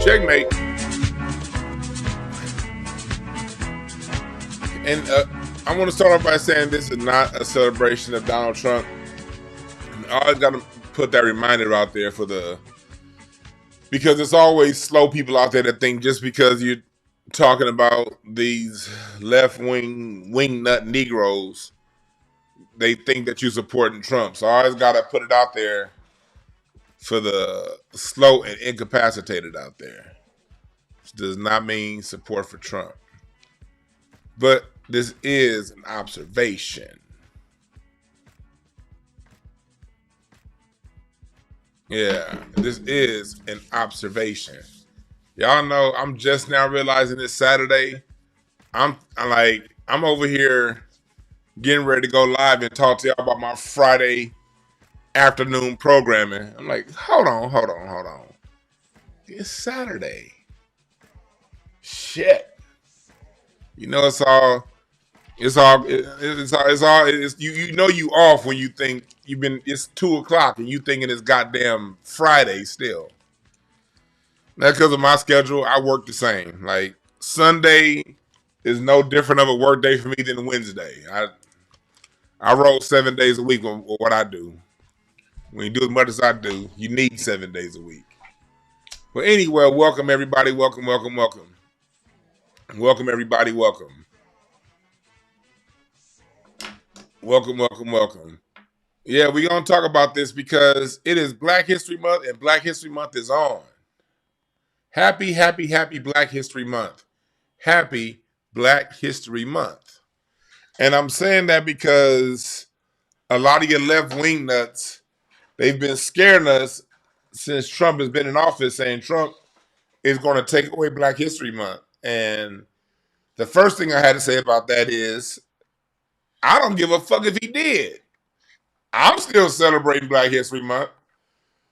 Checkmate. And I want to start off by saying this is not a celebration of Donald Trump. I always got to put that reminder out there because it's always slow people out there that think just because you're talking about these wing nut Negroes, they think that you're supporting Trump. So I always got to put it out there for the slow and incapacitated out there. Which does not mean support for Trump. But this is an observation. Yeah, this is an observation. Y'all know I'm just now realizing it's Saturday. I'm over here getting ready to go live and talk to y'all about my Friday afternoon programming. I'm like, hold on. It's Saturday. Shit. You know it's you know you off when you think it's 2:00 and you thinking it's goddamn Friday still. That's because of my schedule. I work the same. Like Sunday is no different of a work day for me than Wednesday. I roll 7 days a week with what I do. When you do as much as I do, you need 7 days a week. But anyway, welcome everybody. Welcome. Welcome everybody. Welcome. Yeah, we're going to talk about this because it is Black History Month and Black History Month is on. Happy Black History Month. Happy Black History Month. And I'm saying that because a lot of your left-wing nuts, they've been scaring us since Trump has been in office, saying Trump is going to take away Black History Month. And the first thing I had to say about that is, I don't give a fuck if he did. I'm still celebrating Black History Month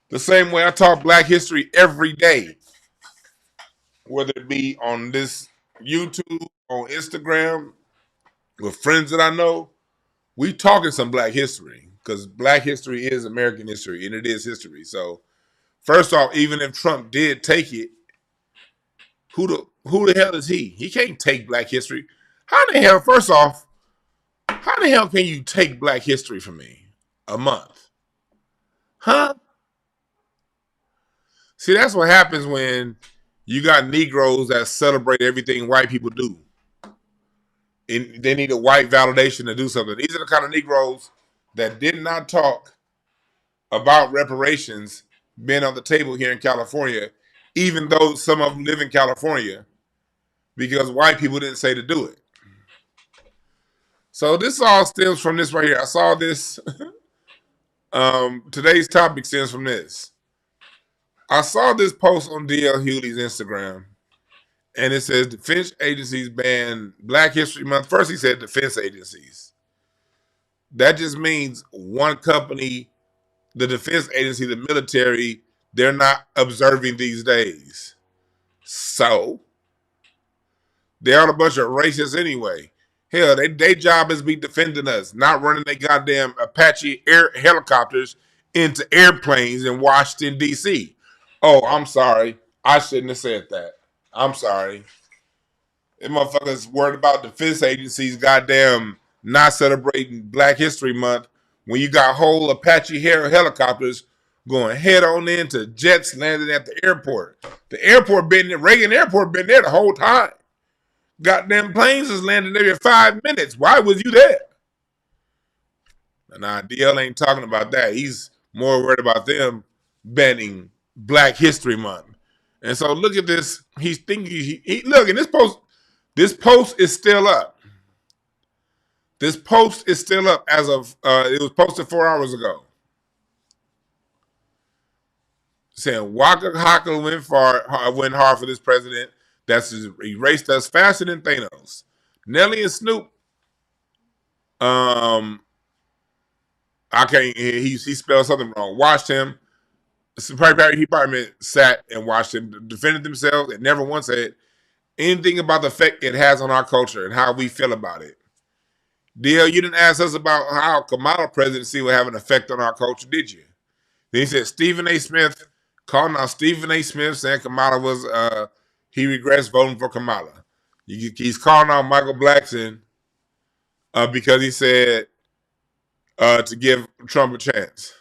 the same way I talk Black history every day, whether it be on this YouTube, on Instagram, with friends that I know. We talking some Black history because Black history is American history and it is history. So first off, even if Trump did take it, who the hell is he? He can't take Black history. How the hell can you take Black history from me? A month. Huh? See, that's what happens when you got Negroes that celebrate everything white people do. And they need a white validation to do something. These are the kind of Negroes that did not talk about reparations being on the table here in California, even though some of them live in California, because white people didn't say to do it. So this all stems from this right here. I saw this. Today's topic stems from this. I saw this post on D.L. Hughley's Instagram, and it says defense agencies ban Black History Month. First, he said defense agencies. That just means one company, the defense agency, the military, they're not observing these days. So, they are a bunch of racists anyway. Hell, their job is be defending us, not running their goddamn Apache helicopters into airplanes in Washington, D.C. Oh, I'm sorry. I shouldn't have said that. I'm sorry. Them motherfuckers worried about defense agencies goddamn not celebrating Black History Month when you got whole Apache helicopters going head on into jets landing at the airport. The airport been there, Reagan Airport been there the whole time. Goddamn planes is landing every 5 minutes. Why was you there? Nah, DL ain't talking about that. He's more worried about them banning Black History Month. And so look at this. He's thinking, look, and this post is still up. This post is still up as of, it was posted 4 hours ago. Saying Waka Haka went hard for this president that's erased us faster than Thanos. Nelly and Snoop, I can't, he spelled something wrong. Watched him. He probably sat and watched him, defended themselves, and never once said anything about the effect it has on our culture and how we feel about it. DL, you didn't ask us about how Kamala presidency would have an effect on our culture, did you? Then he said Stephen A. Smith calling out Stephen A. Smith, saying Kamala was he regrets voting for Kamala. He's calling out Michael Blackson because he said to give Trump a chance.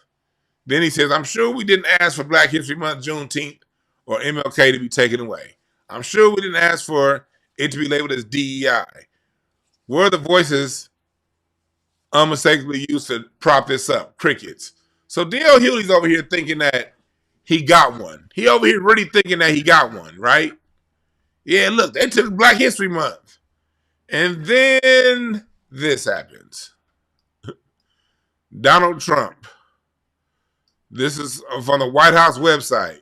Then he says, I'm sure we didn't ask for Black History Month, Juneteenth, or MLK to be taken away. I'm sure we didn't ask for it to be labeled as DEI. Were the voices unmistakably used to prop this up? Crickets. So D.L. Hewley's over here thinking that he got one. He over here really thinking that he got one, right? Yeah, look, they took Black History Month. And then this happens. Donald Trump. This is from the White House website.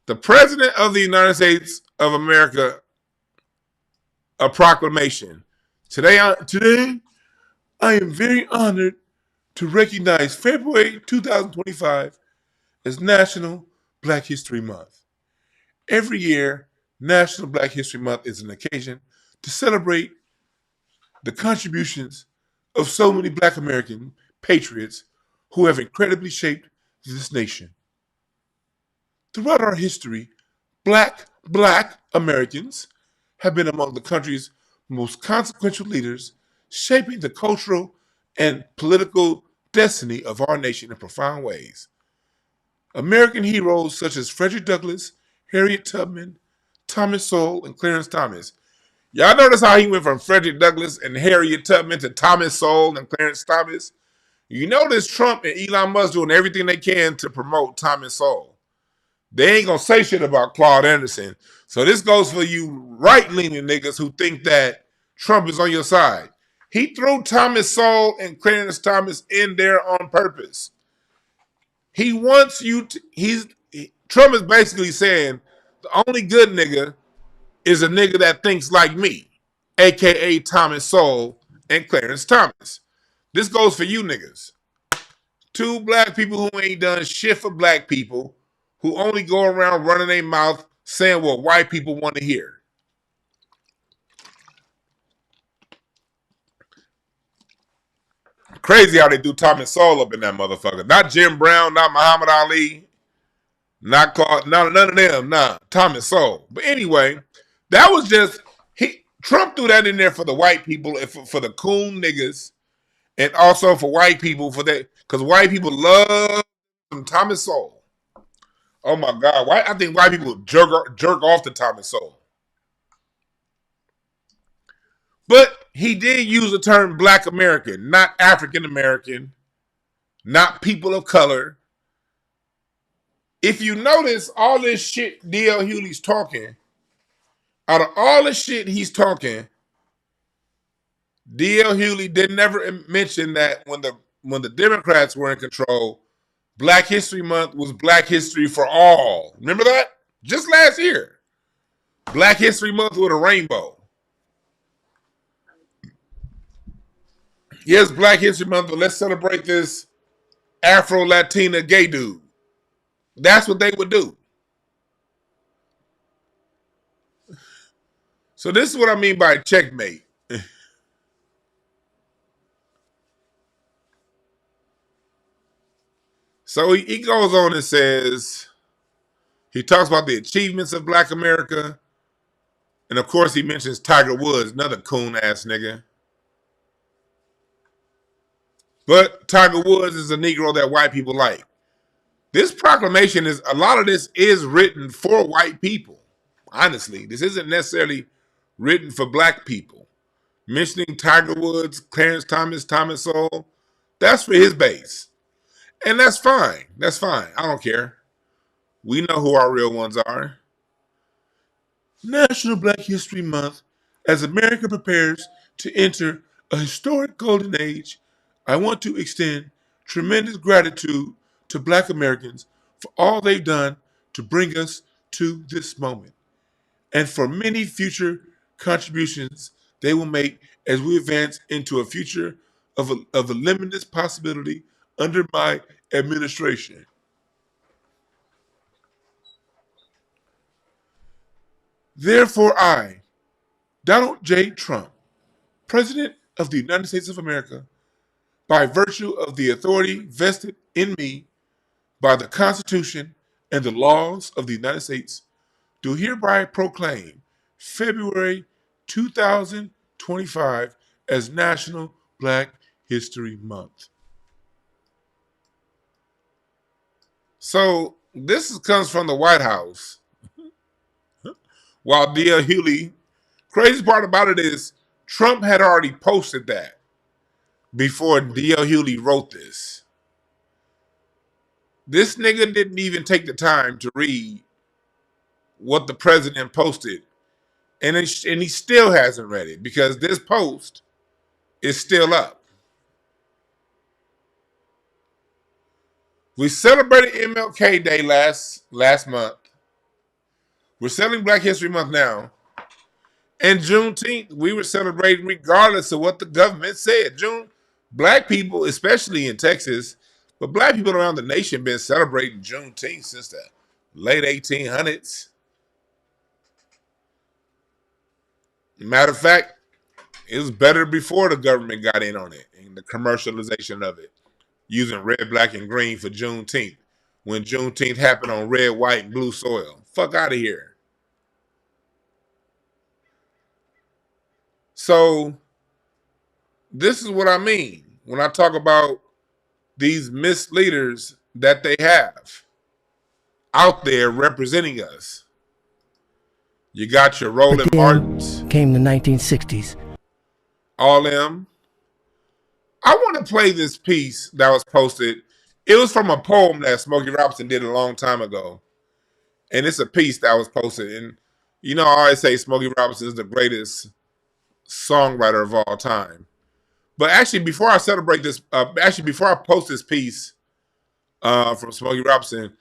The President of the United States of America, a proclamation. Today, I am very honored to recognize February 2025 as National Black History Month. Every year, National Black History Month is an occasion to celebrate the contributions of so many Black American patriots who have incredibly shaped this nation. Throughout our history, Black Americans have been among the country's most consequential leaders, shaping the cultural and political destiny of our nation in profound ways. American heroes such as Frederick Douglass, Harriet Tubman, Thomas Sowell, and Clarence Thomas. Y'all notice how he went from Frederick Douglass and Harriet Tubman to Thomas Sowell and Clarence Thomas? You notice Trump and Elon Musk doing everything they can to promote Thomas Sowell. They ain't gonna say shit about Claude Anderson. So this goes for you right-leaning niggas who think that Trump is on your side. He threw Thomas Sowell and Clarence Thomas in there on purpose. He wants you to, Trump is basically saying the only good nigga is a nigga that thinks like me, aka Thomas Sowell and Clarence Thomas. This goes for you niggas. Two Black people who ain't done shit for Black people, who only go around running their mouth saying what white people want to hear. Crazy how they do Thomas Sowell up in that motherfucker. Not Jim Brown, not Muhammad Ali, not Claude, none of them, nah. Thomas Sowell. But anyway, that was just, Trump threw that in there for the white people, and for the coon niggas, and also for white people, for that, because white people love Thomas Sowell. Oh my God, I think white people jerk off to Thomas Sowell. But he did use the term Black American, not African American, not people of color. If you notice all this shit D.L. Hewley's talking, out of all the shit he's talking, D.L. Hewley did never mention that when the Democrats were in control, Black History Month was Black History for all. Remember that? Just last year. Black History Month with a rainbow. Yes, Black History Month, but let's celebrate this Afro-Latina gay dude. That's what they would do. So this is what I mean by checkmate. So he goes on and says, he talks about the achievements of Black America. And of course he mentions Tiger Woods, another coon ass nigga. But Tiger Woods is a Negro that white people like. This proclamation is, a lot of this is written for white people. Honestly, this isn't necessarily written for Black people. Mentioning Tiger Woods, Clarence Thomas, Thomas Sowell, that's for his base. And that's fine. That's fine. I don't care. We know who our real ones are. National Black History Month, as America prepares to enter a historic golden age, I want to extend tremendous gratitude to Black Americans for all they've done to bring us to this moment, and for many future contributions they will make as we advance into a future of a limitless possibility under my administration. Therefore, I, Donald J. Trump, President of the United States of America, by virtue of the authority vested in me by the Constitution and the laws of the United States do hereby proclaim February 2025 as National Black History Month. So this comes from the White House. While D.L. Hughley, crazy part about it is Trump had already posted that before D.L. Hughley wrote this. This nigga didn't even take the time to read what the president posted. And he still hasn't read it because this post is still up. We celebrated MLK Day last month. We're celebrating Black History Month now. And Juneteenth, we were celebrating regardless of what the government said. Black people, especially in Texas, but black people around the nation been celebrating Juneteenth since the late 1800s. Matter of fact, it was better before the government got in on it and the commercialization of it, using red, black, and green for Juneteenth. When Juneteenth happened on red, white, and blue soil. Fuck out of here. So, this is what I mean when I talk about these misleaders that they have out there representing us. You got your Roland Martins. Came the 1960s. All them. I want to play this piece that was posted. It was from a poem that Smokey Robinson did a long time ago. And it's a piece that was posted. And, you know, I always say Smokey Robinson is the greatest songwriter of all time. But actually, before I celebrate this, before I post this piece from Smokey Robinson,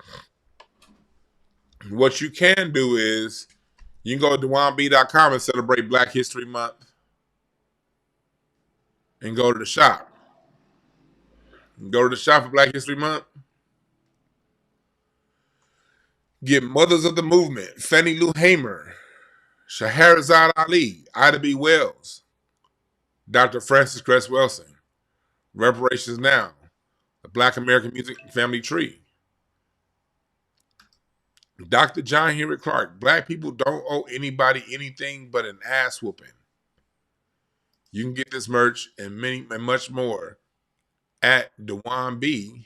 what you can do is you can go to DewanB.com and celebrate Black History Month and go to the shop. Go to the shop for Black History Month. Get Mothers of the Movement, Fannie Lou Hamer, Scheherazade Ali, Ida B. Wells, Dr. Frances Cress Welsing, Reparations Now, the Black American Music Family Tree, Dr. John Henry Clark, Black people don't owe anybody anything but an ass whooping. You can get this merch and much more at DewanB.com.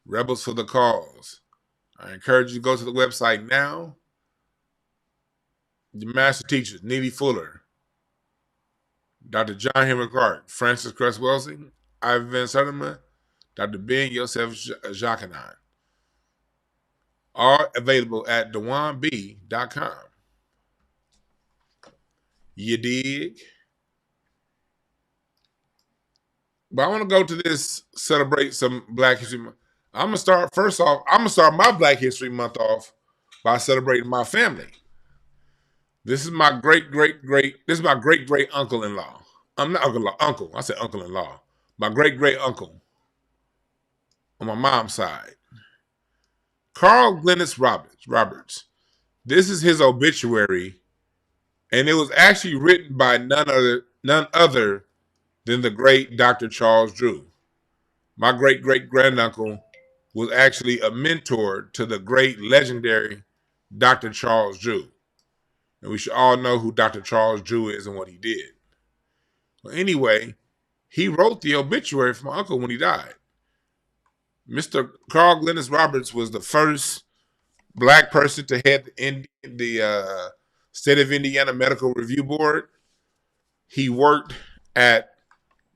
Rebels for the Cause. I encourage you to go to the website now. The master teachers, Neely Fuller, Dr. John Henry Clark, Frances Cress Welsing, Ivan Van Sertima, Dr. Ben Yosef Jacqueline. Are available at DewanB.com. You dig? But I want to go to this, celebrate some Black History Month. I'm going to start my Black History Month off by celebrating my family. This is my great uncle-in-law. I'm not uncle. I said uncle-in-law. My great uncle on my mom's side. Carl Glennis Roberts. This is his obituary, and it was actually written by none other than the great Dr. Charles Drew. My great-great-granduncle was actually a mentor to the great legendary Dr. Charles Drew. And we should all know who Dr. Charles Drew is and what he did. Well, anyway, he wrote the obituary for my uncle when he died. Mr. Carl Glennis Roberts was the first Black person to head the State of Indiana Medical Review Board. He worked at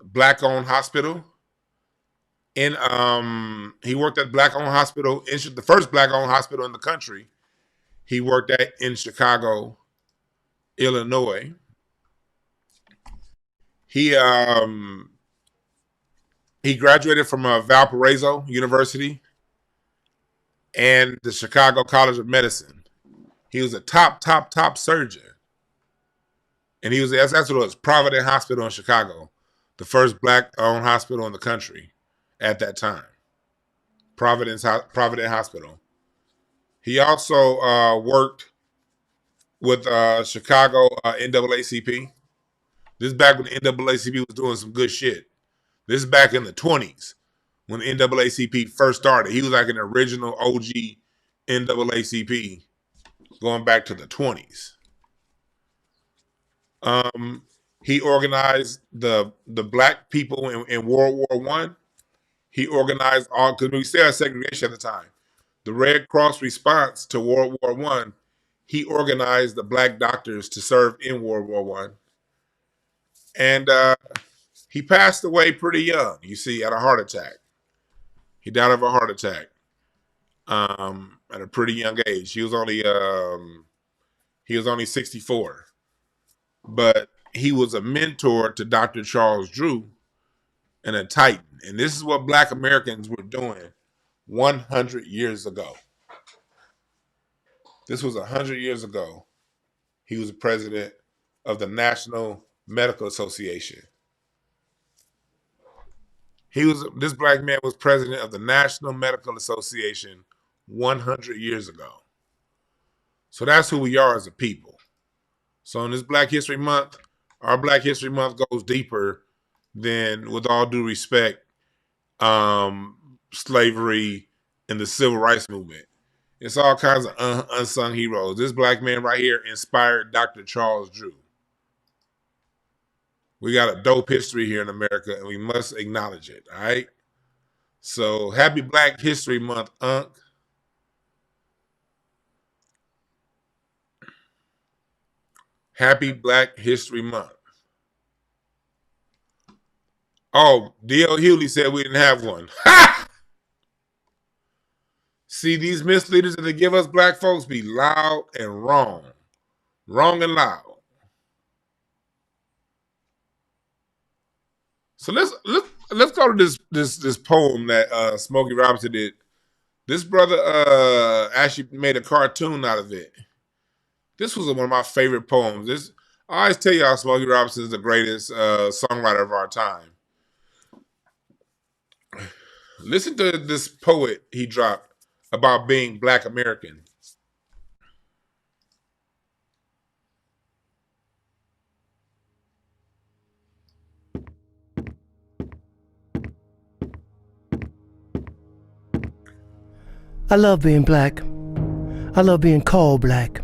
Black-owned hospital. He worked at Black-owned hospital, the first Black-owned hospital in the country. He worked in Chicago, Illinois. He graduated from Valparaiso University and the Chicago College of Medicine. He was a top surgeon. And that's what it was, Providence Hospital in Chicago, the first Black-owned hospital in the country at that time. Providence Hospital. He also worked with Chicago NAACP. This is back when the NAACP was doing some good shit. This is back in the 20s when the NAACP first started. He was like an original OG NAACP going back to the 20s. He organized the black people in World War One. He organized all, because we still had segregation at the time. The Red Cross response to World War One, he organized the black doctors to serve in World War One. And he passed away pretty young, you see, at a heart attack. He died of a heart attack at a pretty young age. He was only 64. But he was a mentor to Dr. Charles Drew and a titan. And this is what black Americans were doing 100 years ago. This was 100 years ago. He was the president of the National Medical Association. This black man was president of the National Medical Association 100 years ago. So that's who we are as a people. So in this Black History Month, our Black History Month goes deeper than, with all due respect, slavery and the civil rights movement. It's all kinds of unsung heroes. This black man right here inspired Dr. Charles Drew. We got a dope history here in America, and we must acknowledge it, all right? So happy Black History Month, Unc. Happy Black History Month. Oh, D.L. Hewley said we didn't have one. Ha! See, these misleaders that they give us black folks be loud and wrong. Wrong and loud. So let's go to this poem that Smokey Robinson did. This brother actually made a cartoon out of it. This was one of my favorite poems. I always tell y'all Smokey Robinson is the greatest songwriter of our time. Listen to this poet he dropped about being black American. I love being black. I love being called black.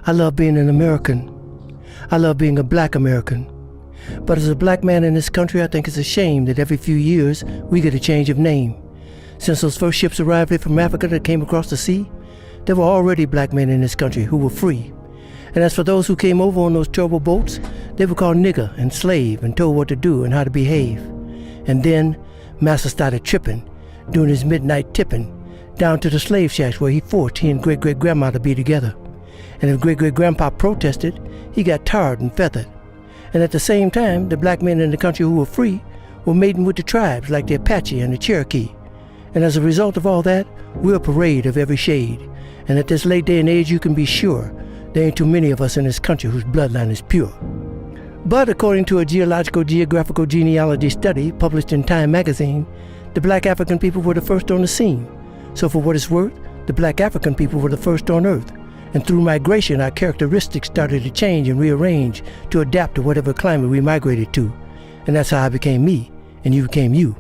I love being an American. I love being a black American. But as a black man in this country, I think it's a shame that every few years we get a change of name. Since those first ships arrived here from Africa that came across the sea, there were already black men in this country who were free. And as for those who came over on those terrible boats, they were called nigger and slave and told what to do and how to behave. And then Master started tripping, doing his midnight tipping, down to the slave shacks where he forced he and great-great-grandma to be together. And if great-great-grandpa protested, he got tarred and feathered. And at the same time, the black men in the country who were free were mating with the tribes like the Apache and the Cherokee. And as a result of all that, we're a parade of every shade. And at this late day and age, you can be sure there ain't too many of us in this country whose bloodline is pure. But according to a geographical genealogy study published in Time magazine, the black African people were the first on the scene. So for what it's worth, the black African people were the first on Earth. And through migration, our characteristics started to change and rearrange to adapt to whatever climate we migrated to. And that's how I became me, and you became you.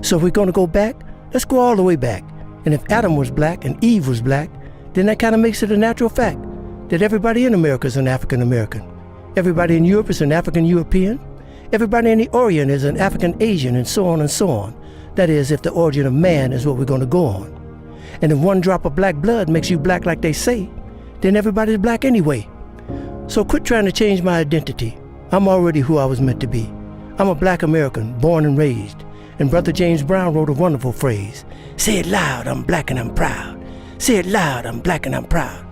So if we're going to go back, let's go all the way back. And if Adam was black and Eve was black, then that kind of makes it a natural fact that everybody in America is an African American. Everybody in Europe is an African European. Everybody in the Orient is an African Asian, and so on and so on. That is, if the origin of man is what we're going to go on. And if one drop of black blood makes you black like they say, then everybody's black anyway. So quit trying to change my identity. I'm already who I was meant to be. I'm a black American, born and raised. And Brother James Brown wrote a wonderful phrase. Say it loud, I'm black and I'm proud. Say it loud, I'm black and I'm proud.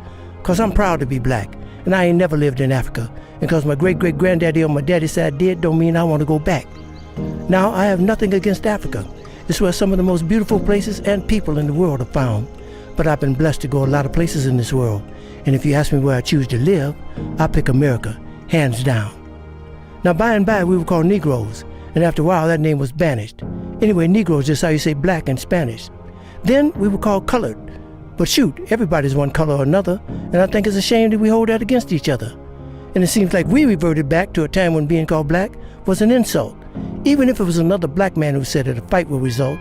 'Cause I'm proud to be black, and I ain't never lived in Africa. And 'cause my great-great-granddaddy on my daddy's side did, don't mean I want to go back. Now, I have nothing against Africa. It's where some of the most beautiful places and people in the world are found. But I've been blessed to go a lot of places in this world. And if you ask me where I choose to live, I pick America, hands down. Now, by and by, we were called Negroes, and after a while, that name was banished. Anyway, Negroes is how you say black in Spanish. Then we were called colored. But shoot, everybody's one color or another, and I think it's a shame that we hold that against each other. And it seems like we reverted back to a time when being called black was an insult. Even if it was another black man who said that a fight would result,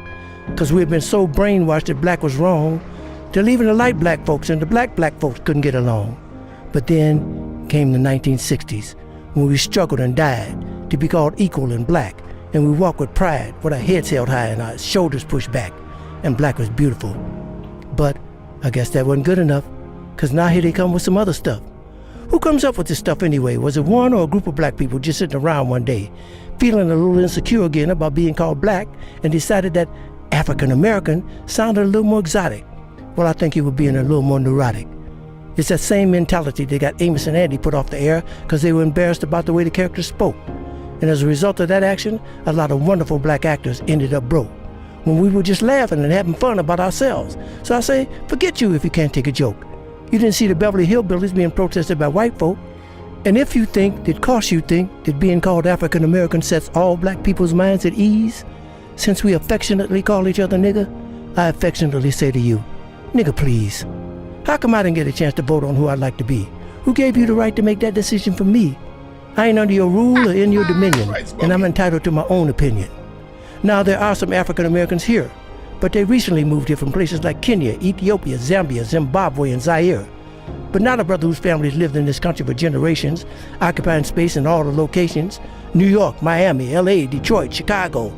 because we had been so brainwashed that black was wrong, till even the light black folks and the black folks couldn't get along. But then came the 1960s, when we struggled and died to be called equal and black, and we walked with pride, with our heads held high and our shoulders pushed back, and black was beautiful. But I guess that wasn't good enough, because now here they come with some other stuff. Who comes up with this stuff anyway? Was it one or a group of black people just sitting around one day, feeling a little insecure again about being called black, and decided that African American sounded a little more exotic? Well, I think you were being a little more neurotic. It's that same mentality that got Amos and Andy put off the air because they were embarrassed about the way the characters spoke. And as a result of that action, a lot of wonderful black actors ended up broke, when we were just laughing and having fun about ourselves. So I say, forget you if you can't take a joke. You didn't see the Beverly Hillbillies being protested by white folk. And if you think that being called African American sets all black people's minds at ease, since we affectionately call each other nigger, I affectionately say to you, nigga please. How come I didn't get a chance to vote on who I'd like to be? Who gave you the right to make that decision for me? I ain't under your rule or in your dominion, and I'm entitled to my own opinion. Now, there are some African Americans here, but they recently moved here from places like Kenya, Ethiopia, Zambia, Zimbabwe, and Zaire. But not a brother whose family's lived in this country for generations, occupying space in all the locations: New York, Miami, LA, Detroit, Chicago,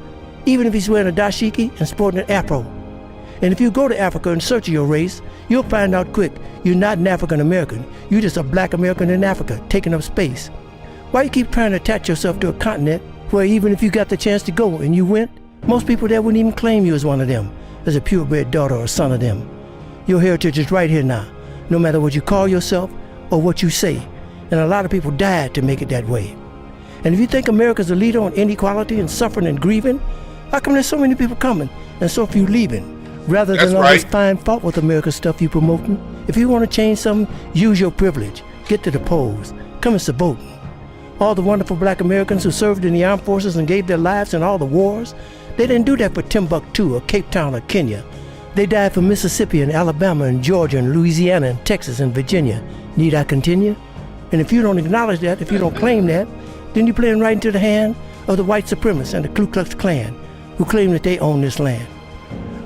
even if he's wearing a dashiki and sporting an afro. And if you go to Africa and search your race, you'll find out quick you're not an African American. You're just a black American in Africa, taking up space. Why you keep trying to attach yourself to a continent where even if you got the chance to go and you went, most people there wouldn't even claim you as one of them, as a purebred daughter or son of them? Your heritage is right here now, no matter what you call yourself or what you say. And a lot of people died to make it that way. And if you think America's a leader on inequality and suffering and grieving, how come there's so many people coming and so few leaving? Rather than all this fine fault with America stuff you promoting, if you want to change something, use your privilege. Get to the polls. Come and support. All the wonderful black Americans who served in the armed forces and gave their lives in all the wars, they didn't do that for Timbuktu or Cape Town or Kenya. They died for Mississippi and Alabama and Georgia and Louisiana and Texas and Virginia. Need I continue? And if you don't acknowledge that, if you don't claim that, then you're playing right into the hand of the white supremacists and the Ku Klux Klan, who claim that they own this land.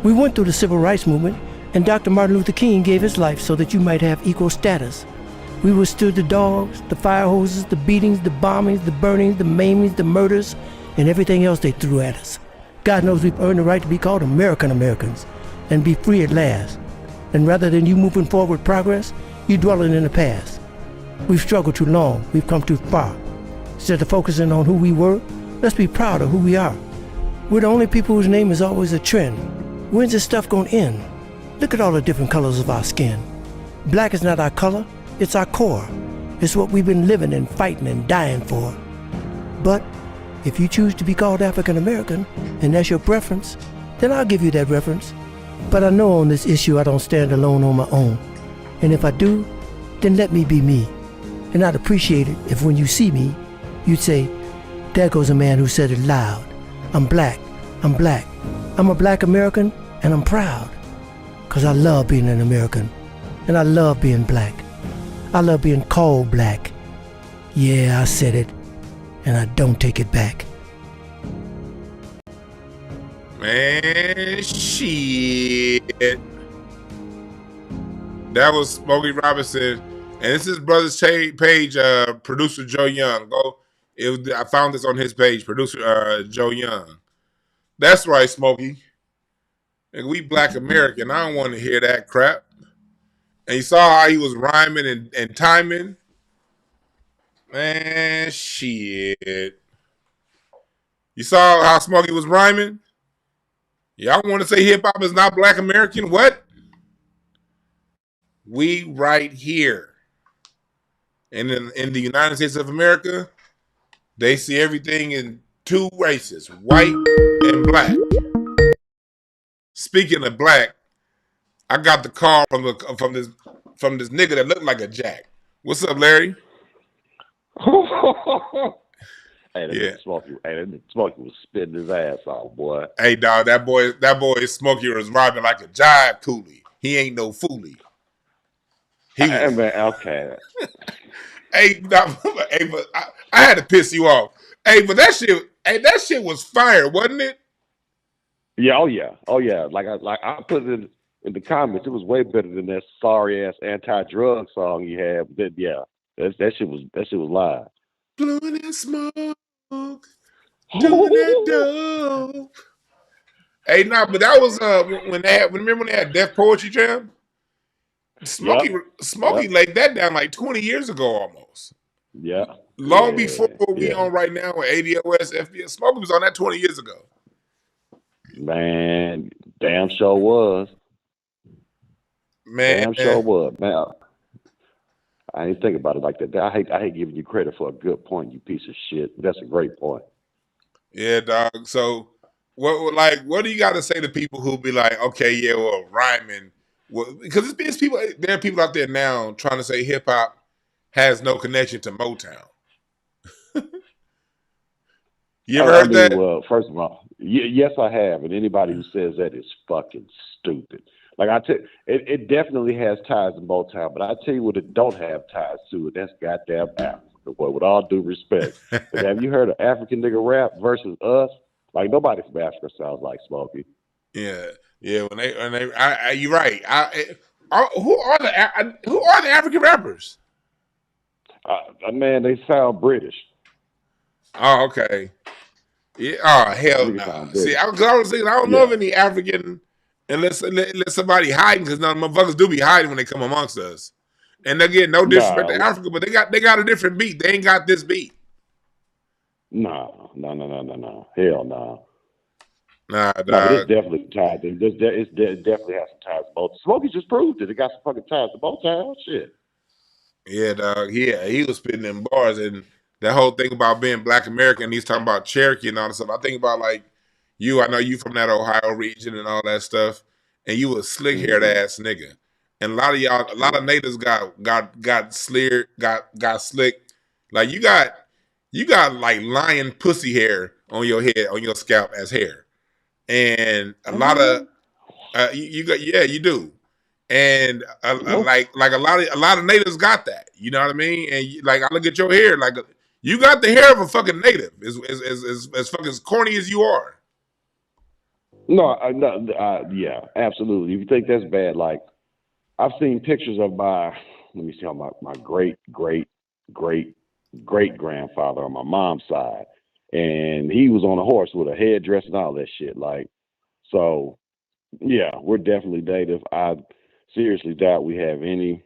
We went through the civil rights movement, and Dr. Martin Luther King gave his life so that you might have equal status. We withstood the dogs, the fire hoses, the beatings, the bombings, the burnings, the maimings, the murders, and everything else they threw at us. God knows we've earned the right to be called American Americans and be free at last. And rather than you moving forward with progress, you dwelling in the past. We've struggled too long, we've come too far. Instead of focusing on who we were, let's be proud of who we are. We're the only people whose name is always a trend. When's this stuff gonna end? Look at all the different colors of our skin. Black is not our color, it's our core. It's what we've been living and fighting and dying for. But if you choose to be called African American, and that's your preference, then I'll give you that reference. But I know on this issue I don't stand alone on my own. And if I do, then let me be me. And I'd appreciate it if when you see me, you'd say, there goes a man who said it loud. I'm black, I'm black. I'm a black American, and I'm proud. 'Cause I love being an American, and I love being black. I love being called black. Yeah, I said it, and I don't take it back. Man, shit. That was Smokey Robinson, and this is brother's page, producer Joe Young. I found this on his page, producer Joe Young. That's right, Smokey. And we black American. I don't want to hear that crap. And you saw how he was rhyming and timing. Man, shit. You saw how Smokey was rhyming? Y'all want to say hip-hop is not black American? What? We right here. And in the United States of America, they see everything in two races, white and black. Speaking of black, I got the call from this nigga that looked like a jack. What's up, Larry? Hey, Smokey was spitting his ass off, boy. Hey, dog, that boy Smokey was rhyming like a jive coolie. He ain't no foolie. Man, okay. Hey, but I had to piss you off. Hey, but that shit was fire, wasn't it? Yeah, oh yeah. Like I put it in the comments. It was way better than that sorry ass anti-drug song you had. But yeah, that shit was live. Blowing that smoke, doing that dope. Hey, nah, but that was when they had. Remember when they had Deaf Poetry Jam? Yep, Smokey yep, laid that down like 20 years ago almost. yeah, Long before yeah, we yeah. on right now with ADOS, FBS. Smokey was on that 20 years ago. Man, damn sure was. Man, Damn sure was. Man, I ain't think about it like that. I hate giving you credit for a good point, you piece of shit. That's a great point. yeah, dog. So, what do you got to say to people who be like, okay, yeah, well, rhyming, because it's people. There are people out there now trying to say hip hop has no connection to Motown. You ever I heard mean, that? well, first of all, yes, I have, and anybody who says that is fucking stupid. Like it definitely has ties to Motown, but I tell you what, it don't have ties to, and that's goddamn Africa. Boy, with all due respect, but have you heard of African nigga rap versus us? Like nobody from Africa sounds like Smokey. Yeah, yeah. You're right. Who are the African rappers? Man, they sound British. Oh, okay. Yeah. Oh, That hell nigga no. sound See, British. I was thinking, I don't know Yeah. of any African unless somebody hiding, because none of motherfuckers do be hiding when they come amongst us. And again, no disrespect to Nah, Africa, but they got a different beat. They ain't got this beat. nah, no, no, no, no, no. Hell no. Nah, No, but it's dog. definitely tied. It definitely has some ties to both. Smokey just proved it. It got some fucking ties to both ties. Shit. Yeah, dog. Yeah, he was spitting them bars, and that whole thing about being Black American. He's talking about Cherokee and all that stuff. I think about like you. I know you from that Ohio region and all that stuff, and you a slick haired Mm-hmm. ass nigga. And a lot of Yeah. natives got sleared, got slick. Like you got like lion pussy hair on your head, on your scalp as hair, and a lot of Um, you got, yeah, you do, and no, like a lot of natives got that. You know what I mean? And like I look at your hair, like you got the hair of a fucking native. As fucking corny as you are. no, no, yeah, absolutely. If you think that's bad, like I've seen pictures of let me see, my great, great, great, great grandfather on my mom's side, and he was on a horse with a headdress and all that shit. Like, so yeah, we're definitely native. I seriously doubt we have any.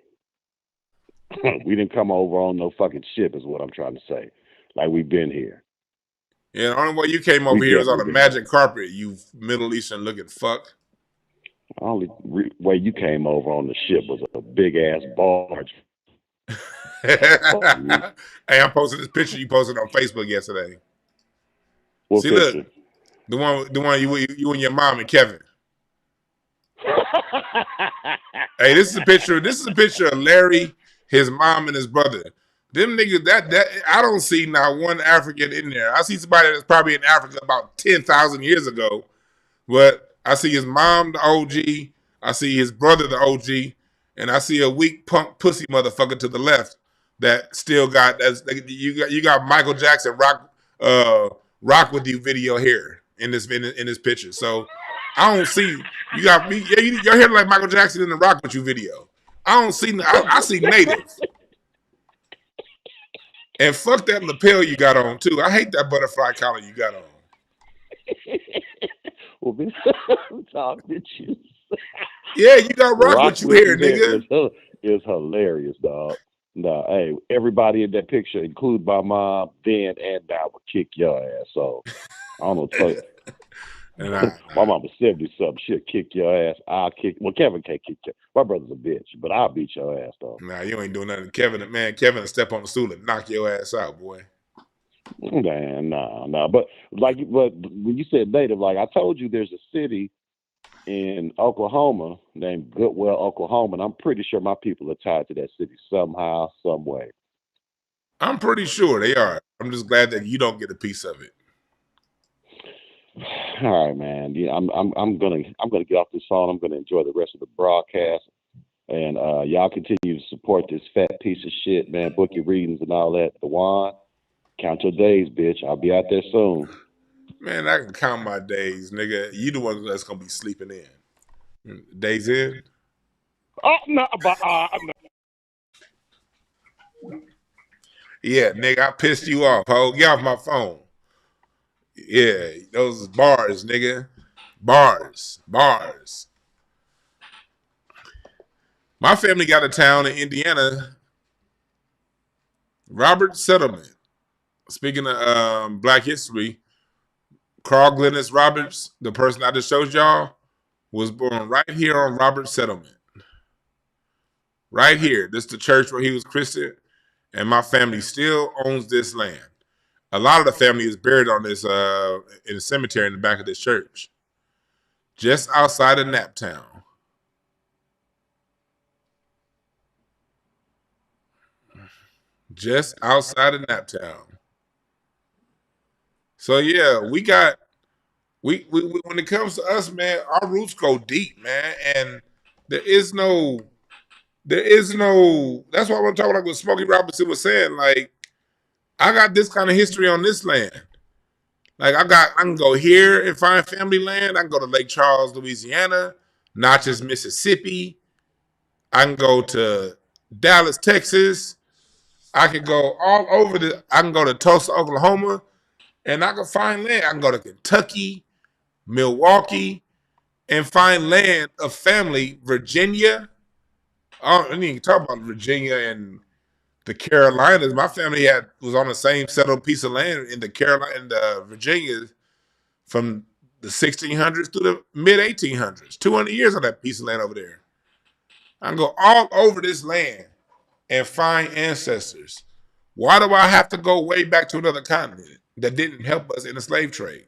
We didn't come over on no fucking ship, is what I'm trying to say. Like we've been here. Yeah, the only way you came We over here was on definitely a been here. magic carpet. You Middle Eastern looking fuck. The only way you came over on the ship was a big ass barge. Fuck you. Hey, I'm posting this picture you posted on Facebook yesterday. What See, look, picture? the one you and your mom and Kevin. Hey, this is a picture of Larry, his mom, and his brother. Them niggas, that I don't see not one African in there. I see somebody that's probably in Africa about 10,000 years ago, but I see his mom, the OG. I see his brother, the OG, and I see a weak punk pussy motherfucker to the left that still got you got Michael Jackson rock with you video here in this picture. So I don't see you got me. Yeah, your hair like Michael Jackson in the rock with you video. I don't see. I see native. And fuck that lapel you got on too. I hate that butterfly collar you got on. Well, this talk that you Yeah, you got rock rock with you with here, you there nigga. is hilarious, dog. Nah, hey, everybody in that picture, including my mom, then and now, will kick your ass. So I don't know. Nah, My nah, mama 70 something. She'll kick your ass. I'll kick. Well, Kevin can't kick you. My brother's a bitch, but I'll beat your ass though. nah. You ain't doing nothing, Kevin. Man, Kevin will step on the stool and knock your ass out, boy. Man, nah. But when you said native, like I told you, there's a city in Oklahoma named Goodwell, Oklahoma, and I'm pretty sure my people are tied to that city somehow, some way. I'm pretty sure they are. I'm just glad that you don't get a piece of it. All right, man. Yeah, I'm gonna get off this phone. I'm gonna enjoy the rest of the broadcast, and y'all continue to support this fat piece of shit, man. Book your readings and all that. The wand. Count your days, bitch. I'll be out there soon. Man, I can count my days, nigga. You the one that's gonna be sleeping in. Days in? Oh no, but no. Yeah, nigga, I pissed you off, ho. Get off my phone. Yeah, those bars, nigga. Bars. Bars. My family got a town in Indiana, Robert Settlement. Speaking of Black history, Carl Glennis Roberts, the person I just showed y'all, was born right here on Robert Settlement. Right here. This is the church where he was christened, and my family still owns this land. A lot of the family is buried on this in a cemetery in the back of this church, just outside of Naptown. Just outside of Naptown. So yeah, we when it comes to us, man, our roots go deep, man, and there is no that's why I'm talking like what Smokey Robinson was saying. Like, I got this kind of history on this land. Like I can go here and find family land. I can go to Lake Charles, Louisiana, Natchez, Mississippi. I can go to Dallas, Texas. I can go all over I can go to Tulsa, Oklahoma, and I can find land. I can go to Kentucky, Milwaukee, and find land of family, Virginia. I didn't even talk about Virginia and the Carolinas. My family was on the same settled piece of land in the Carolina and Virginia from the 1600s to the mid 1800s. 200 years on that piece of land over there. I can go all over this land and find ancestors. Why do I have to go way back to another continent that didn't help us in the slave trade?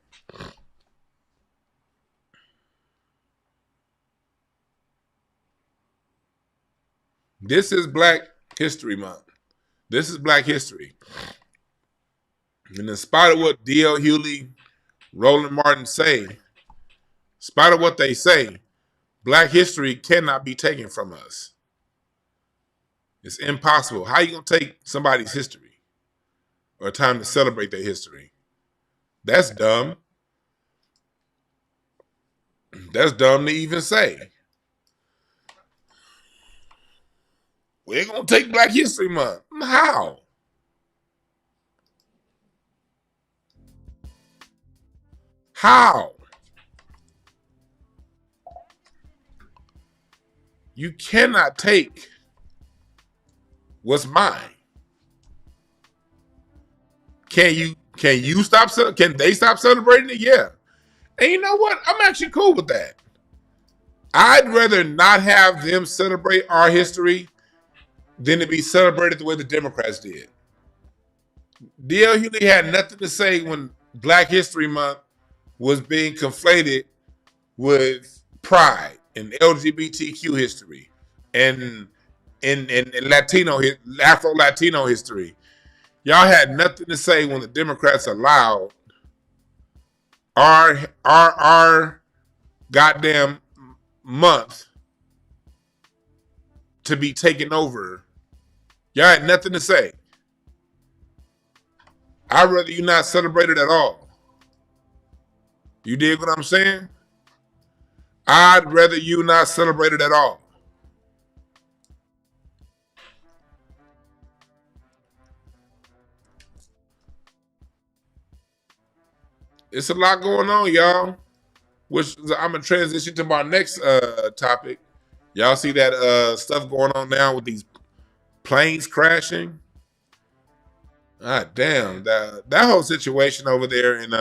This is Black History Month. This is Black history. And in spite of what D.L. Hughley, Roland Martin say, in spite of what they say, Black history cannot be taken from us. It's impossible. How you gonna take somebody's history or a time to celebrate their history? That's dumb. That's dumb to even say. We ain't gonna take Black History Month. How? How? You cannot take what's mine. Can you stop? Can they stop celebrating it? Yeah. And you know what? I'm actually cool with that. I'd rather not have them celebrate our history than to be celebrated the way the Democrats did. D.L. Hughley had nothing to say when Black History Month was being conflated with pride and LGBTQ history and in Latino, Afro-Latino history. Y'all had nothing to say when the Democrats allowed our goddamn month to be taken over. Y'all had nothing to say. I'd rather you not celebrate it at all. You dig what I'm saying? I'd rather you not celebrate it at all. It's a lot going on, y'all. Which I'm gonna transition to my next topic. Y'all see that stuff going on now with these planes crashing? Ah, damn, that whole situation over there, and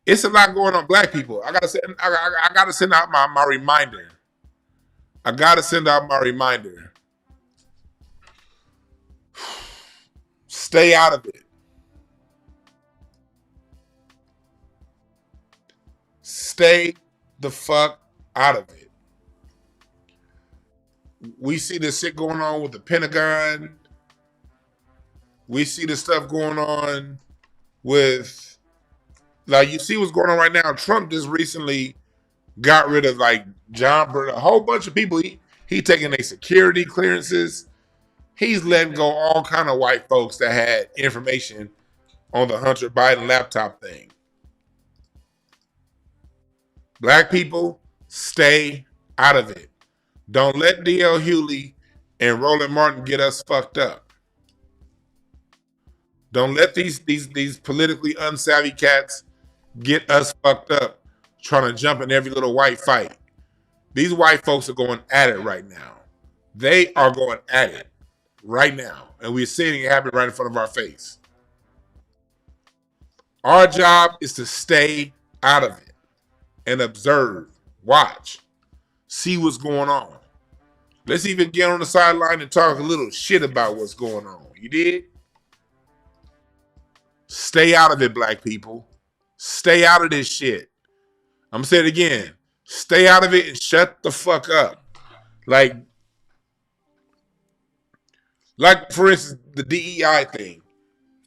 it's a lot going on. Black people, I gotta send out my reminder. I gotta send out my reminder. Stay out of it. Stay the fuck out of it. We see this shit going on with the Pentagon. We see the stuff going on with, like, you see what's going on right now. Trump just recently got rid of like John Byrne, a whole bunch of people. He taking their security clearances. He's letting go all kind of white folks that had information on the Hunter Biden laptop thing. Black people, stay out of it. Don't let D.L. Hewley and Roland Martin get us fucked up. Don't let these politically unsavvy cats get us fucked up trying to jump in every little white fight. These white folks are going at it right now. They are going at it right now. And we're seeing it happen right in front of our face. Our job is to stay out of it and observe, watch, see what's going on. Let's even get on the sideline and talk a little shit about what's going on. You did? Stay out of it, black people. Stay out of this shit. I'm going to say it again. Stay out of it and shut the fuck up. Like, for instance, the DEI thing.